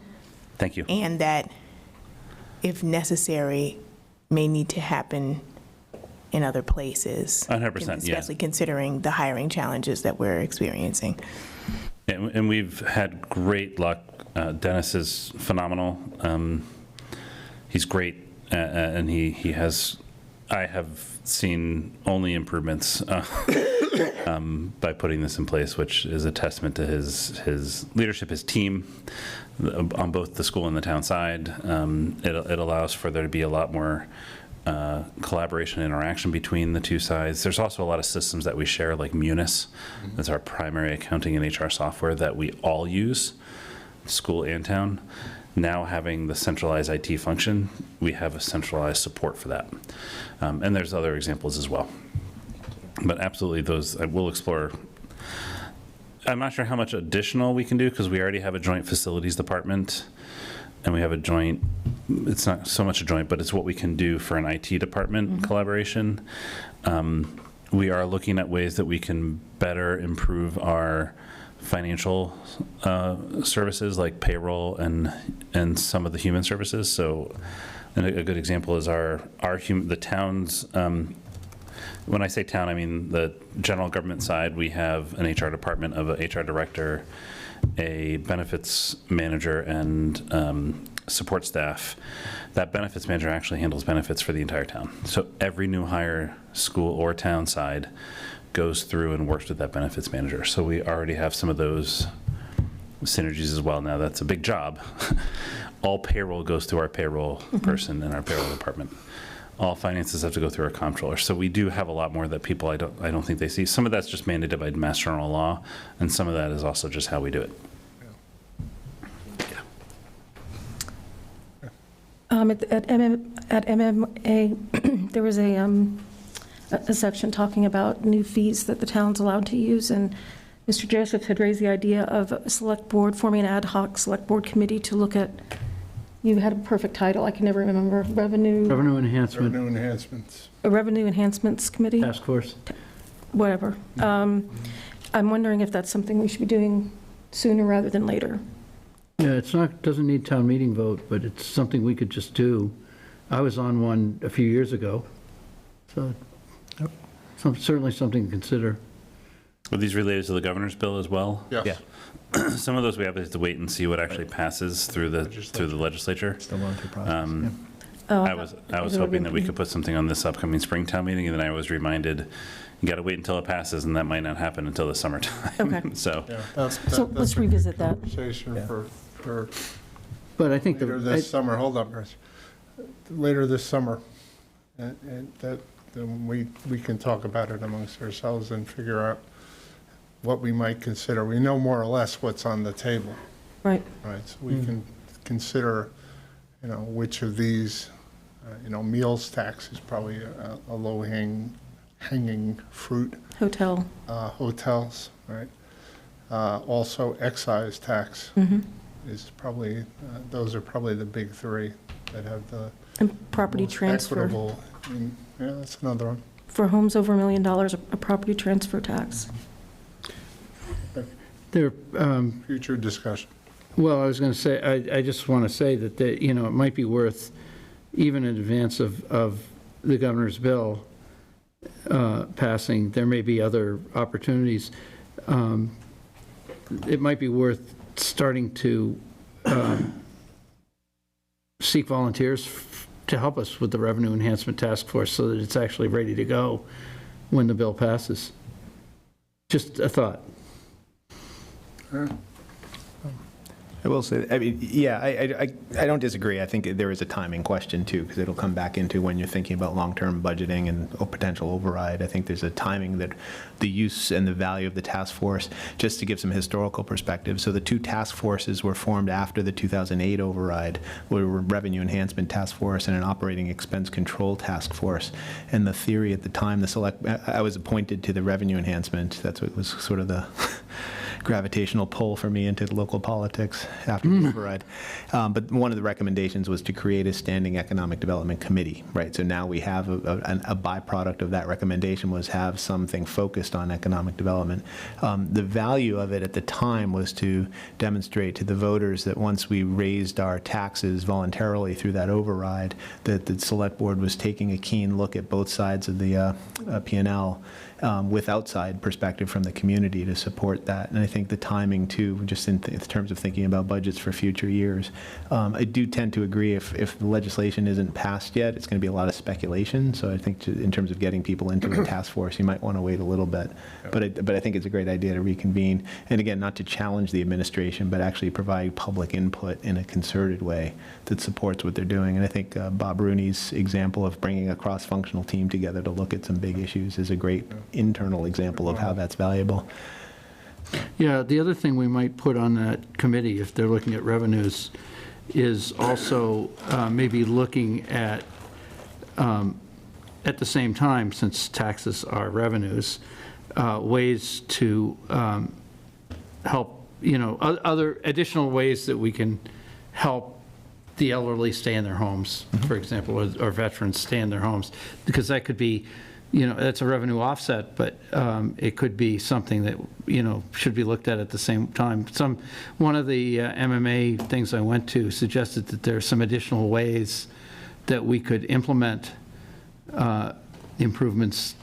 Thank you. And that if necessary, may need to happen in other places. 100%, yeah. Especially considering the hiring challenges that we're experiencing. And we've had great luck. Dennis is phenomenal. He's great, and he has, I have seen only improvements by putting this in place, which is a testament to his leadership, his team, on both the school and the town side. It allows for there to be a lot more collaboration and interaction between the two sides. There's also a lot of systems that we share, like Munis. That's our primary accounting and HR software that we all use, school and town. Now having the centralized IT function, we have a centralized support for that. And there's other examples as well. But absolutely, those we'll explore. I'm not sure how much additional we can do because we already have a joint facilities department and we have a joint, it's not so much a joint, but it's what we can do for an IT department collaboration. We are looking at ways that we can better improve our financial services like payroll and some of the human services. So and a good example is the town's, when I say town, I mean the general government side. We have an HR department of an HR director, a benefits manager, and support staff. That benefits manager actually handles benefits for the entire town. So every new hire, school or town side, goes through and works with that benefits manager. So we already have some of those synergies as well. Now that's a big job. All payroll goes through our payroll person in our payroll department. All finances have to go through our comptroller. So we do have a lot more that people I don't think they see. Some of that's just mandated by mass general law, and some of that is also just how we do it. At MMA, there was a section talking about new fees that the town's allowed to use, and Mr. Joseph had raised the idea of a select board, forming an ad hoc select board committee to look at, you had a perfect title, I can never remember, Revenue enhancement, Revenue enhancements. a revenue enhancements committee? task force. Whatever. I'm wondering if that's something we should be doing sooner rather than later. Yeah, doesn't need town meeting vote, but it's something we could just do. I was on one a few years ago, so certainly something to consider. Were these related to the governor's bill as well? Yes. Yeah. Some of those we have to wait and see what actually passes through the legislature. Still going through process. I was hoping that we could put something on this upcoming spring town meeting, and then I was reminded, you got to wait until it passes, and that might not happen until the summertime. Okay. So, Yeah, So let's revisit that. conversation for But I think later this summer. Hold up, Chris. Later this summer, and then we can talk about it amongst ourselves and figure out what we might consider. We know more or less what's on the table, Right. right? So we can consider, which of these, meals tax is probably a low-hanging fruit. Hotel. Hotels, right? Also, excise tax is probably, those are probably the big three that have the And property most transfer. equitable. Yeah, that's another one. For homes over $1 million, a property transfer tax. there, Future discussion. well, I was going to say, I just want to say that, it might be worth, even in advance of the governor's bill passing, there may be other opportunities. It might be worth starting to seek volunteers to help us with the Revenue Enhancement Task Force so that it's actually ready to go when the bill passes. Just a thought. I will say, I mean, yeah, I don't disagree. I think there is a timing question too, because it'll come back into when you're thinking about long-term budgeting and potential override. I think there's a timing that the use and the value of the task force, just to give some historical perspective. So the two task forces were formed after the 2008 override, were Revenue Enhancement Task Force and an Operating Expense Control Task Force. And the theory at the time, I was appointed to the Revenue Enhancement. That's what was sort of the gravitational pull for me into local politics after the override. But one of the recommendations was to create a standing economic development committee, right? So now we have a byproduct of that recommendation was have something focused on economic development. The value of it at the time was to demonstrate to the voters that once we raised our taxes voluntarily through that override, that the select board was taking a keen look at both sides of the P&L with outside perspective from the community to support that. And I think the timing too, just in terms of thinking about budgets for future years, I do tend to agree if the legislation isn't passed yet, it's going to be a lot of speculation. So I think in terms of getting people into the task force, you might want to wait a little bit. But I think it's a great idea to reconvene. And again, not to challenge the administration, but actually provide public input in a concerted way that supports what they're doing. And I think Bob Rooney's example of bringing a cross-functional team together to look at some big issues is a great internal example of how that's valuable. Yeah, the other thing we might put on that committee, if they're looking at revenues, is also maybe looking at the same time, since taxes are revenues, ways to help, other additional ways that we can help the elderly stay in their homes, for example, or veterans stay in their homes, because that could be, that's a revenue offset, but it could be something that, should be looked at the same time. One of the MMA things I went to suggested that there are some additional ways that we could implement improvements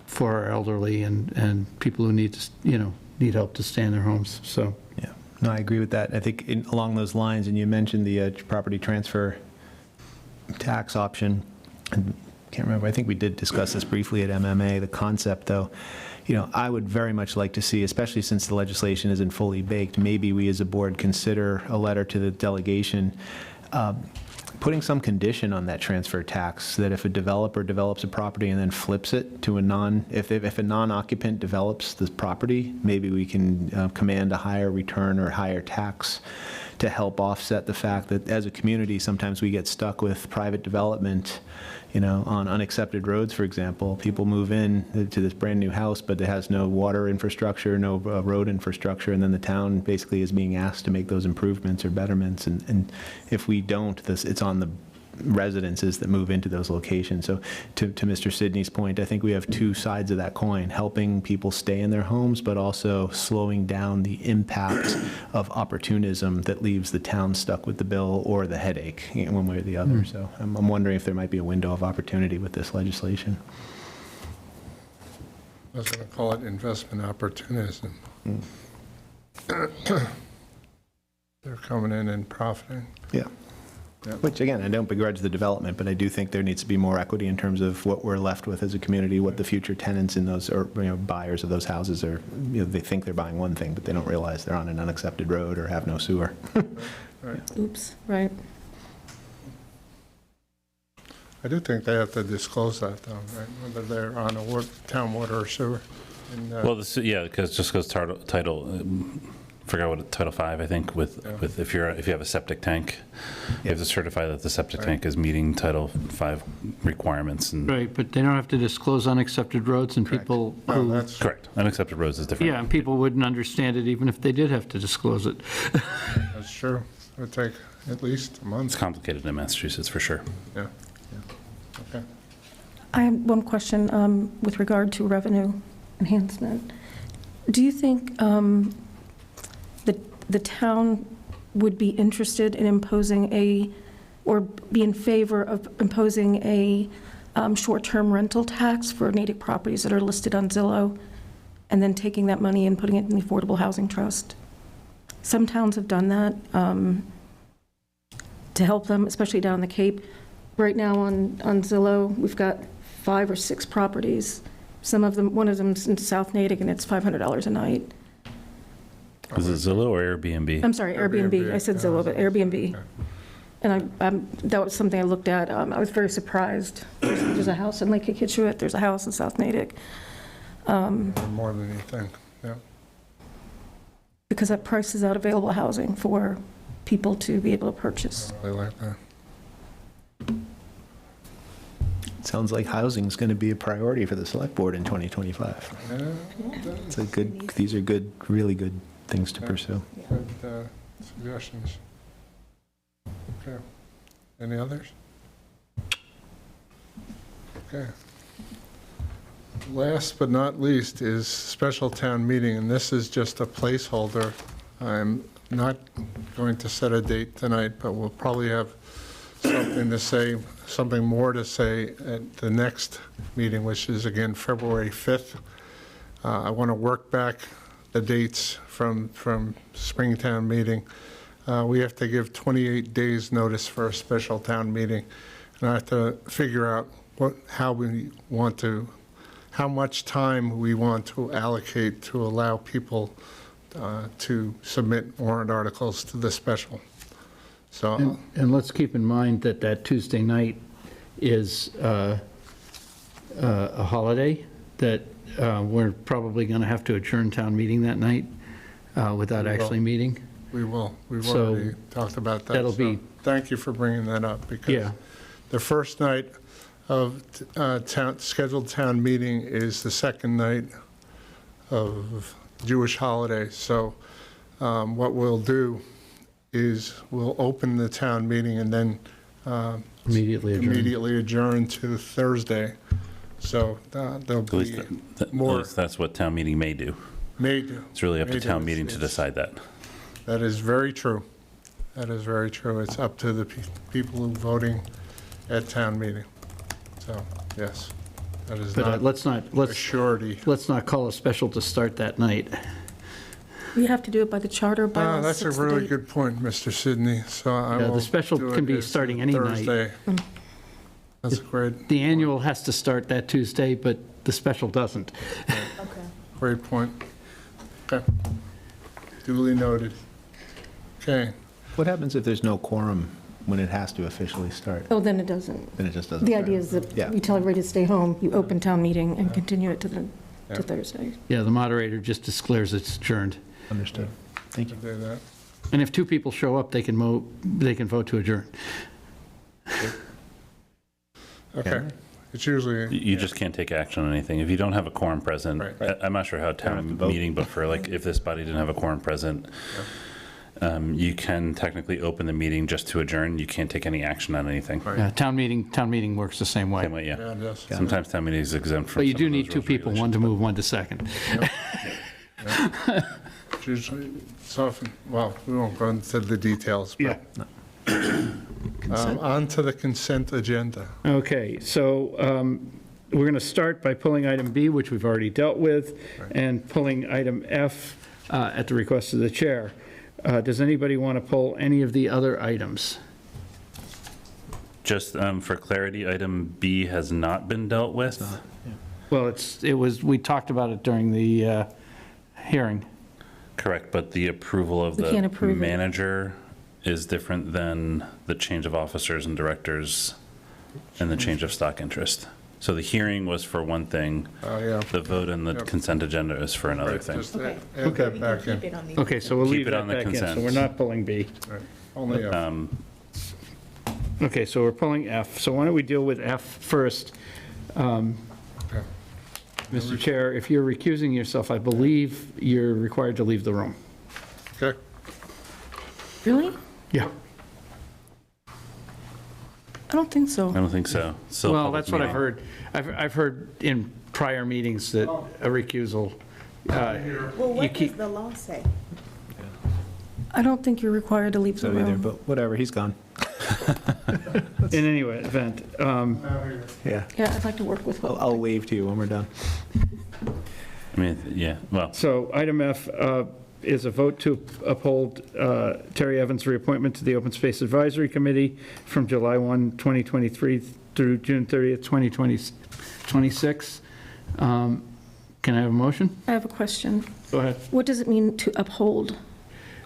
for our elderly and people who need help to stay in their homes, so. Yeah, no, I agree with that. I think along those lines, and you mentioned the property transfer tax option, and can't remember, I think we did discuss this briefly at MMA, the concept though, I would very much like to see, especially since the legislation isn't fully baked, maybe we as a board consider a letter to the delegation putting some condition on that transfer tax, that if a developer develops a property and then flips it to if a non-occupant develops this property, maybe we can command a higher return or higher tax to help offset the fact that as a community, sometimes we get stuck with private development, on unaccepted roads, for example. People move in to this brand new house, but it has no water infrastructure, no road infrastructure, and then the town basically is being asked to make those improvements or betterments. And if we don't, it's on the residences that move into those locations. So to Mr. Sidney's point, I think we have two sides of that coin, helping people stay in their homes, but also slowing down the impact of opportunism that leaves the town stuck with the bill or the headache, one way or the other. So I'm wondering if there might be a window of opportunity with this legislation. I was going to call it investment opportunism. They're coming in and profiting. Yeah. Which, again, I don't begrudge the development, but I do think there needs to be more equity in terms of what we're left with as a community, what the future tenants in those, or buyers of those houses are, they think they're buying one thing, but they don't realize they're on an unaccepted road or have no sewer. Right. Oops, right. I do think they have to disclose that, though, right? Whether they're on a town water or sewer. And, Well, because just goes title. Forgot what Title V, I think, with if you have a septic tank, you have to certify that the septic tank is meeting Title V requirements. And Right, but they don't have to disclose unaccepted roads, and people who... that's correct. Unaccepted roads is different. Yeah, and people wouldn't understand it even if they did have to disclose it. That's true. It would take at least a It's month. complicated in Massachusetts, for sure. Yeah. Okay. I have one question with regard to revenue enhancement. Do you think the town would be interested in imposing or be in favor of imposing a short-term rental tax for Natick properties that are listed on Zillow, and then taking that money and putting it in the Affordable Housing Trust? Some towns have done that to help them, especially down the Cape. Right now on Zillow, we've got 5 or 6 properties. One of them's in South Natick, and it's $500 a night. Is it Zillow or Airbnb? I'm sorry, Airbnb. I said Zillow, but Airbnb. Okay. And that was something I looked at. I was very surprised. There's a house in Lake Kitchewett, there's a house in South Natick. More than you think, yeah. Because that prices out available housing for people to be able to purchase. I really like that. Sounds like housing's going to be a priority for the select board in 2025. Yeah, It's a good, these are good, really good things to pursue. good suggestions. Okay. Any others? Okay. Last but not least is special town meeting, and this is just a placeholder. I'm not going to set a date tonight, but we'll probably have something to say, something more to say at the next meeting, which is again February 5th. I want to work back the dates from Springtown meeting. We have to give 28 days notice for a special town meeting, and I have to figure out how much time we want to allocate to allow people to submit warrant articles to the special. So, And let's keep in mind that that Tuesday night is a holiday, that we're probably going to have to adjourn town meeting that night without actually meeting. we've So already talked about that. that'll So be- Thank you for bringing that up, because Yeah. the first night of scheduled town meeting is the second night of Jewish holiday. So what we'll do is we'll open the town meeting and then Immediately adjourn. to Thursday. So there'll At least, be at more least that's what town meeting may do. made. It's really up to May do. town meeting to It's- decide that. That is very true. That is very true. It's up to the people who are voting at town meeting. So, yes, that is But not let's not, a surety. let's not call a special to start that night. We have to do it by the charter bylaws. That's a 60 really days. good point, Mr. Sidney, so I Yeah, will the special do can it be as starting any night. Thursday. That's great, The annual has to start that Tuesday, but the special doesn't. great point. Okay. Duly noted. Okay, What happens if there's no quorum when it has to officially start? Oh, then it doesn't. Then it just doesn't The start? idea is that Yeah. you tell everybody to stay home, you open town meeting and continue it to Yeah. Thursday. Yeah, the moderator just declares it's adjourned. Understood. Thank you. do that. And if two people show up, they can vote to adjourn. Okay. It's usually, You just can't take action on anything. If you don't have a quorum present, Right. I'm not sure how have to town vote. meeting, but for like, if this body didn't have a quorum present, you can technically open the meeting just to adjourn. You can't take any action on anything. Right. Yeah, town meeting works the same way. Same way, yeah, yeah. it does. Sometimes town meeting is exempt from But you some do of need those two rules and people, one regulations. to move, one to second. It's usually, it's often, well, we won't go into the details, but on to the consent agenda. Okay, so we're going to start by pulling item B, which we've already dealt with, and pulling item F at the request of the chair. Does anybody want to pull any of the other items? Just for clarity, item B has not been dealt with. Well, we talked about it during the hearing. Correct, but the approval of We the can't approve it. manager is different than the change of officers and directors and the change of stock interest. So the hearing was for one thing, Oh, yeah. the vote and the Yep. consent agenda is for another Right, thing. just add that back in. Okay, so we'll Keep leave it that on the back in, so consent. we're not pulling B. Right. Only F. Okay, so we're pulling F. So why don't we deal with F first? Okay. Mr. Chair, if you're recusing yourself, I believe you're required to leave the room. Okay, Really? Yeah. I don't think so. I don't think so. Still a Well, public that's what I've meeting. heard. I've heard in prior meetings that a recusal, Well, you what does keep, the law say? I don't think you're required to leave the So either, room. but whatever, he's gone. in any event, Yeah. Yeah, I'd like to work with Will. I'll wave to you when we're done. I mean, yeah, well, so item F is a vote to uphold Terry Evans' reappointment to the Open Space Advisory Committee from July 1, 2023 through June 30th, 2026. Can I have a motion? I have a question. Go ahead. What does it mean to uphold?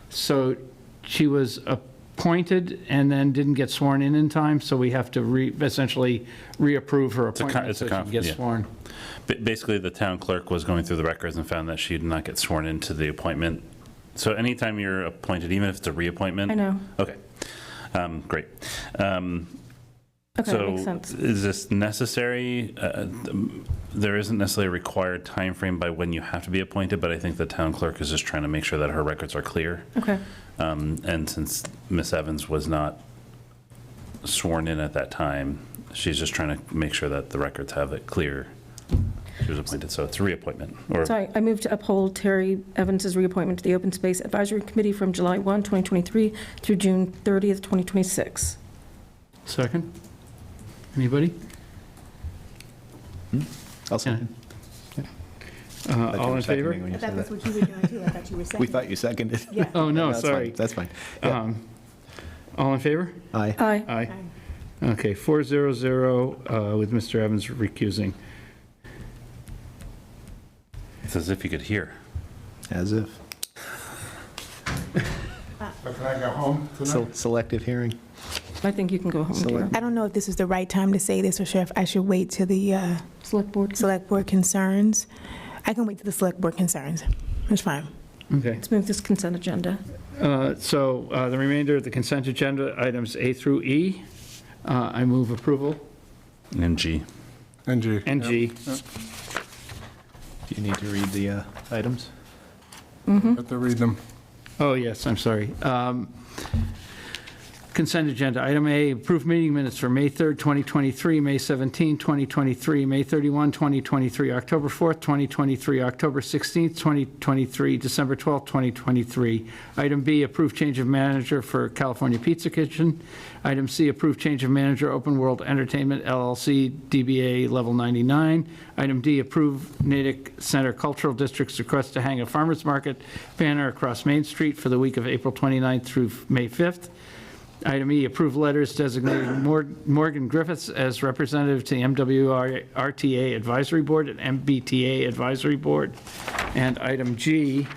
So she was appointed and then didn't get sworn in time, so we have to essentially reapprove her a appointment so she can get yeah. sworn. Basically, the town clerk was going through the records and found that she did not get sworn into the appointment. So anytime you're appointed, even if it's a reappointment? I know. Okay, great. Okay, that makes sense. So is this necessary? There isn't necessarily a required time frame by when you have to be appointed, but I think the town clerk is just trying to make sure that her records are clear. Okay. And since Ms. Evans was not sworn in at that time, she's just trying to make sure that the records have it clear. She was appointed, so it's a reappointment. Or So I move to uphold Terry Evans's reappointment to the Open Space Advisory Committee from July 1, 2023 through June 30th, 2026. Second? Anybody? I'll second. All in favor? I thought that's what you were doing too. I thought you were saying. We thought you seconded. Yeah. Oh, no, That's fine, sorry. That's fine. Yeah. All in favor? Aye. Aye. Aye. Okay, 400 with Mr. Evans recusing. it's as if you could hear. As if. So can I go home tonight? Selective hearing. I think you can go home, dear. I don't know if this is the right time to say this, or if I should wait till the Select Board. select board concerns. I can wait till the select board concerns. It's fine. Okay. Let's move this consent agenda. So the remainder of the consent agenda, items A through E, I move approval. And G. NG. And G. Do you need to read the items? Have to read them. Oh, yes, I'm sorry. Consent agenda, item A, approved meeting minutes for May 3rd, 2023, May 17, 2023, May 31, 2023, October 4th, 2023, October 16th, 2023, December 12th, 2023. Item B, approved change of manager for California Pizza Kitchen. Item C, approved change of manager, Open World Entertainment LLC, DBA Level 99. Item D, approved Natick Center Cultural District's request to hang a farmer's market banner across Main Street for the week of April 29th through May 5th. Item E, approved letters designating Morgan Griffiths as representative to the MWRTA Advisory Board and MBTA Advisory Board. And item G,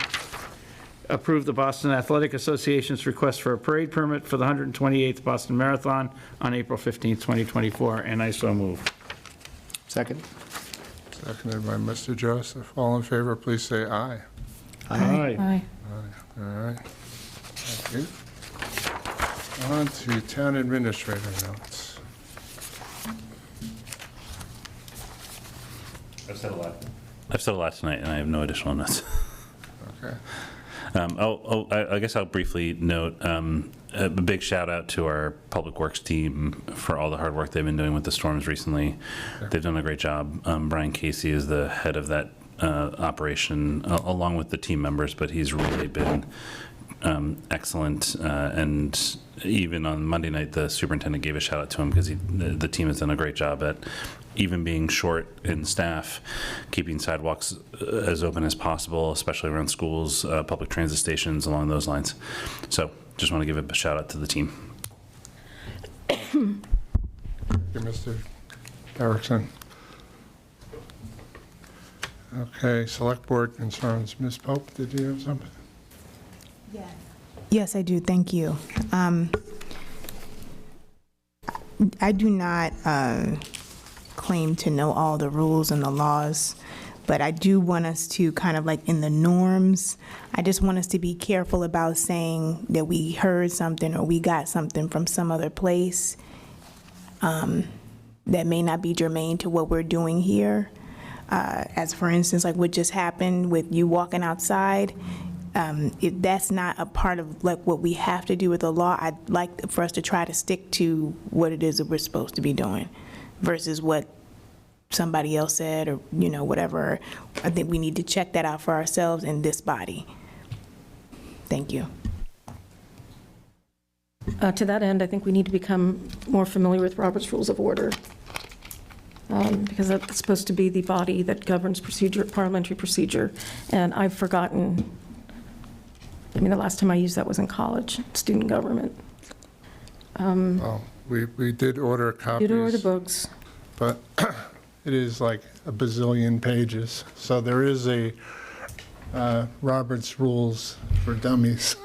approve the Boston Athletic Association's request for a parade permit for the 128th Boston Marathon on April 15th, 2024, and I so move. Second. Seconded by Mr. Joseph. All in favor, please say aye. Aye. Aye. All right. Thank you. On to town administrator notes. I've said a lot tonight, and I have no additional notes. Okay. I guess I'll briefly note a big shout out to our Public Works team for all the hard work they've been doing with the storms recently. They've done a great job. Brian Casey is the head of that operation, along with the team members, but he's really been excellent. And even on Monday night, the superintendent gave a shout out to him because the team has done a great job at, even being short in staff, keeping sidewalks as open as possible, especially around schools, public transit stations, along those lines. So just want to give a shout out to the team. Thank you, Mr. Erickson. Okay, select board concerns. Ms. Pope, did you have something? Yes, I do. Thank you. I do not claim to know all the rules and the laws, but I do want us to kind of like in the norms, I just want us to be careful about saying that we heard something or we got something from some other place that may not be germane to what we're doing here. As for instance, like what just happened with you walking outside, if that's not a part of like what we have to do with the law, I'd like for us to try to stick to what it is that we're supposed to be doing versus what somebody else said or, you know, whatever. I think we need to check that out for ourselves in this body. Thank you. To that end, I think we need to become more familiar with Robert's Rules of Order, because that's supposed to be the body that governs procedure, parliamentary procedure, and I've forgotten. I mean, the last time I used that was in college, student government. Well, we did order copies. You'd order the books. But it is like a bazillion pages. So there is a Robert's Rules for Dummies,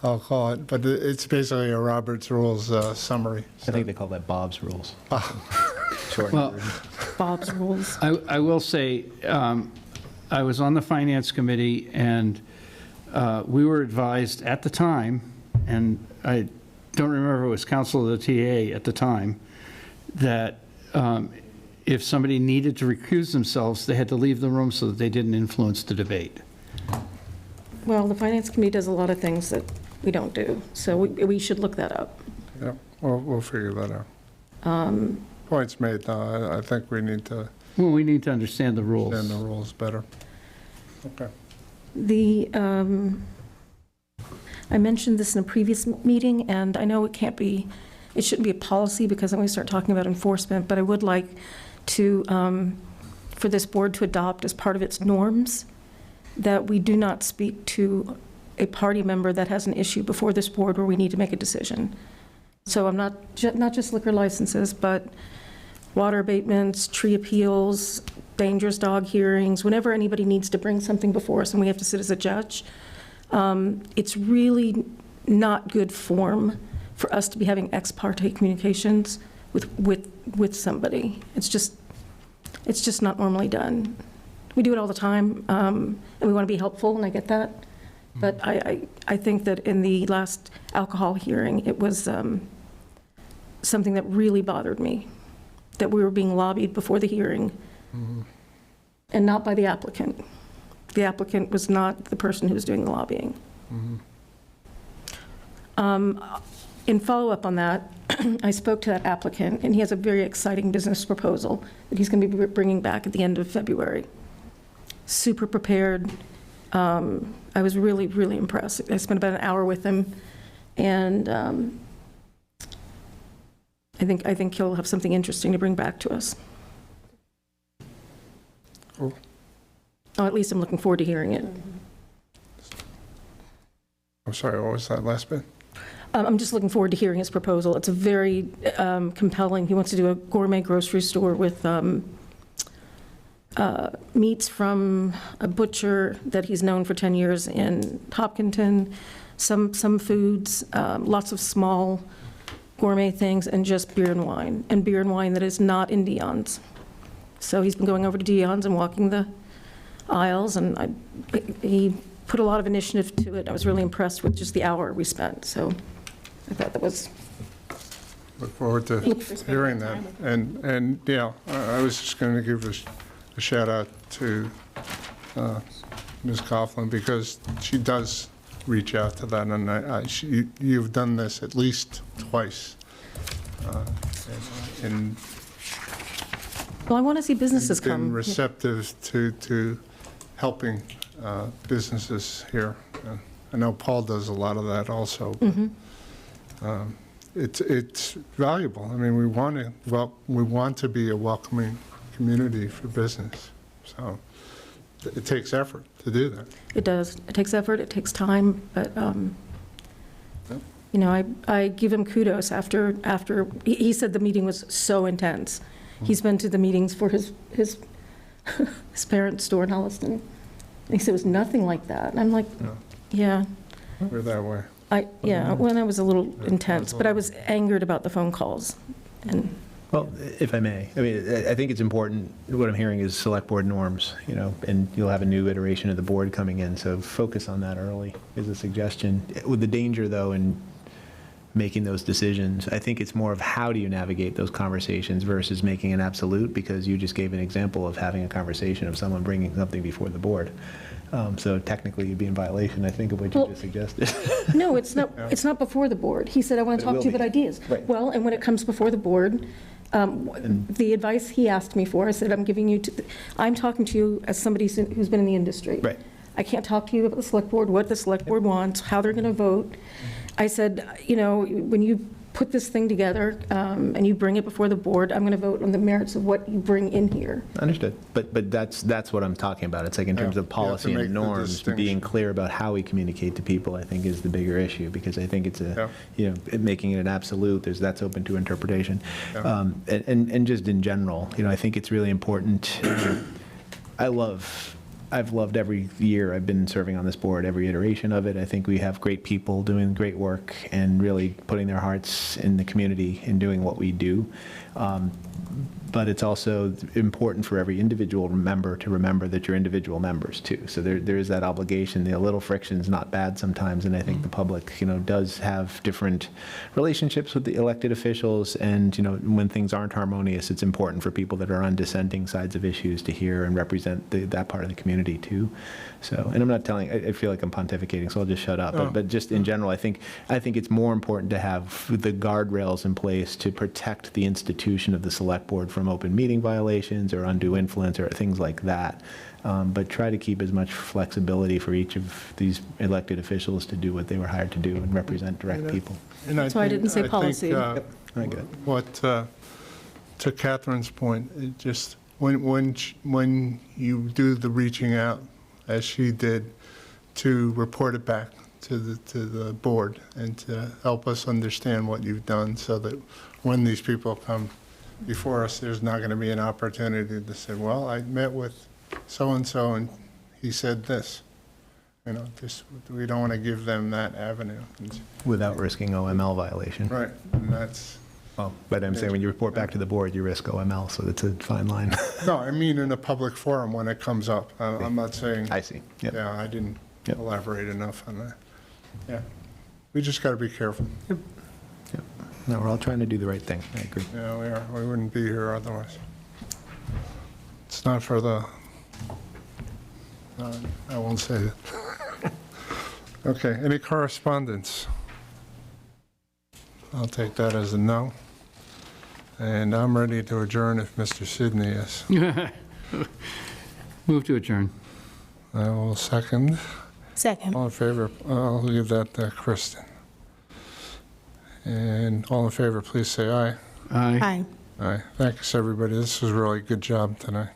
I'll call it, but it's basically a Robert's Rules summary. I think they call that Bob's Rules. Short Well, version. Bob's rules. I will say, I was on the Finance Committee, and we were advised at the time, and I don't remember if it was counsel of the TA at the time, that if somebody needed to recuse themselves, they had to leave the room so that they didn't influence the debate. Well, the Finance Committee does a lot of things that we don't do, so we should look that up. Yep, we'll figure that out. Points made, though. I think we need to Well, we need to understand the rules. understand the rules better. Okay. I mentioned this in a previous meeting, and I know it shouldn't be a policy because then we start talking about enforcement, but I would like to, for this board to adopt as part of its norms, that we do not speak to a party member that has an issue before this board where we need to make a decision. So I'm not just liquor licenses, but water abatements, tree appeals, dangerous dog hearings, whenever anybody needs to bring something before us and we have to sit as a judge, it's really not good form for us to be having ex parte communications with somebody. It's just not normally done. We do it all the time, and we want to be helpful, and I get that. But I think that in the last alcohol hearing, it was something that really bothered me, that we were being lobbied before the hearing, and not by the applicant. The applicant was not the person who was doing the lobbying. In follow-up on that, I spoke to that applicant, and he has a very exciting business proposal that he's going to be bringing back at the end of February. Super prepared. I was really, really impressed. I spent about an hour with him, and I think he'll have something interesting to bring back to us. Cool. Oh, at least I'm looking forward to hearing it. I'm sorry, what was that last bit? I'm just looking forward to hearing his proposal. It's a very compelling, he wants to do a gourmet grocery store with meats from a butcher that he's known for 10 years in Hopkinton, some foods, lots of small gourmet things, and just beer and wine that is not in Dion's. So he's been going over to Dion's and walking the aisles, and he put a lot of initiative to it. I was really impressed with just the hour we spent, so I thought that was... Look forward to hearing that. And yeah, I was just going to give a shout out to Ms. Coughlin, because she does reach out to that, and you've done this at least twice. And Well, I want to see businesses been come. receptive to helping businesses here. I know Paul does a lot of that also, but it's valuable. I mean, we want to be a welcoming community for business, so it takes effort to do that. It does. It takes effort, it takes time, but, you know, I give him kudos after he said the meeting was so intense. He's been to the meetings for his parents' store in Holliston. And he said it was nothing like that. And I'm like, yeah. We're that way. Well, that was a little intense, but I was angered about the phone calls. And Well, if I may, I mean, I think it's important, what I'm hearing is select board norms, you know, and you'll have a new iteration of the board coming in, so focus on that early is a suggestion. With the danger, though, in making those decisions, I think it's more of how do you navigate those conversations versus making an absolute, because you just gave an example of having a conversation of someone bringing something before the board. So technically, you'd be in violation, I think, of what you just suggested. no, it's not before the board. He said, I want to talk to you about ideas. Right. Well, and when it comes before the board, the advice he asked me for, I said, I'm talking to you as somebody who's been in the industry. Right. I can't talk to you about the select board, what the select board wants, how they're going to vote. I said, you know, when you put this thing together and you bring it before the board, I'm going to vote on the merits of what you bring in here. Understood. But that's what I'm talking about. It's like in terms Yeah, of you have to policy make and the norms, distinction. being clear about how we communicate to people, I think, is the bigger issue, because I think it's making it an absolute, that's open to interpretation. Yeah. And just in general, I think it's really important. I've loved every year I've been serving on this board, every iteration of it. I think we have great people doing great work and really putting their hearts in the community and doing what we do. But it's also important for every individual member to remember that you're individual members too. So there is that obligation. The little friction's not bad sometimes, and I think the public, does have different relationships with the elected officials, and when things aren't harmonious, it's important for people that are on dissenting sides of issues to hear and represent that part of the community too. So, and I'm not telling, I feel like I'm pontificating, so I'll just shut up. But just in general, I think it's more important to have the guardrails in place to protect the institution of the select board from open meeting violations or undue influence or things like that. But try to keep as much flexibility for each of these elected officials to do what they were hired to do and represent direct people. And That's why I didn't say think, policy. I get it. What, to Catherine's point, it just, when you do the reaching out, as she did, to report it back to the board and to help us understand what you've done, so that when these people come before us, there's not going to be an opportunity to say, well, I met with so-and-so and he said this. Just, we don't want to give them that avenue. Without risking OML violation. Right, and that's, But I'm saying when you report back to the board, you risk OML, so it's a fine line. no, I mean in a public forum when it comes up. I'm not saying. I see. Yep. Yeah, I didn't Yep. elaborate enough on that. Yeah, we just got to be careful. Yep. No, we're all trying to do the right thing. I agree. Yeah, we are. We wouldn't be here otherwise. It's not for the, I won't say it. Okay, any correspondence? I'll take that as a no. And I'm ready to adjourn if Mr. Sidney is. Move to adjourn. I will second. Second. All in favor, I'll leave that to Kristen. And all in favor, please say aye. Aye. Aye. Aye. Thanks, everybody. This was a really good job tonight.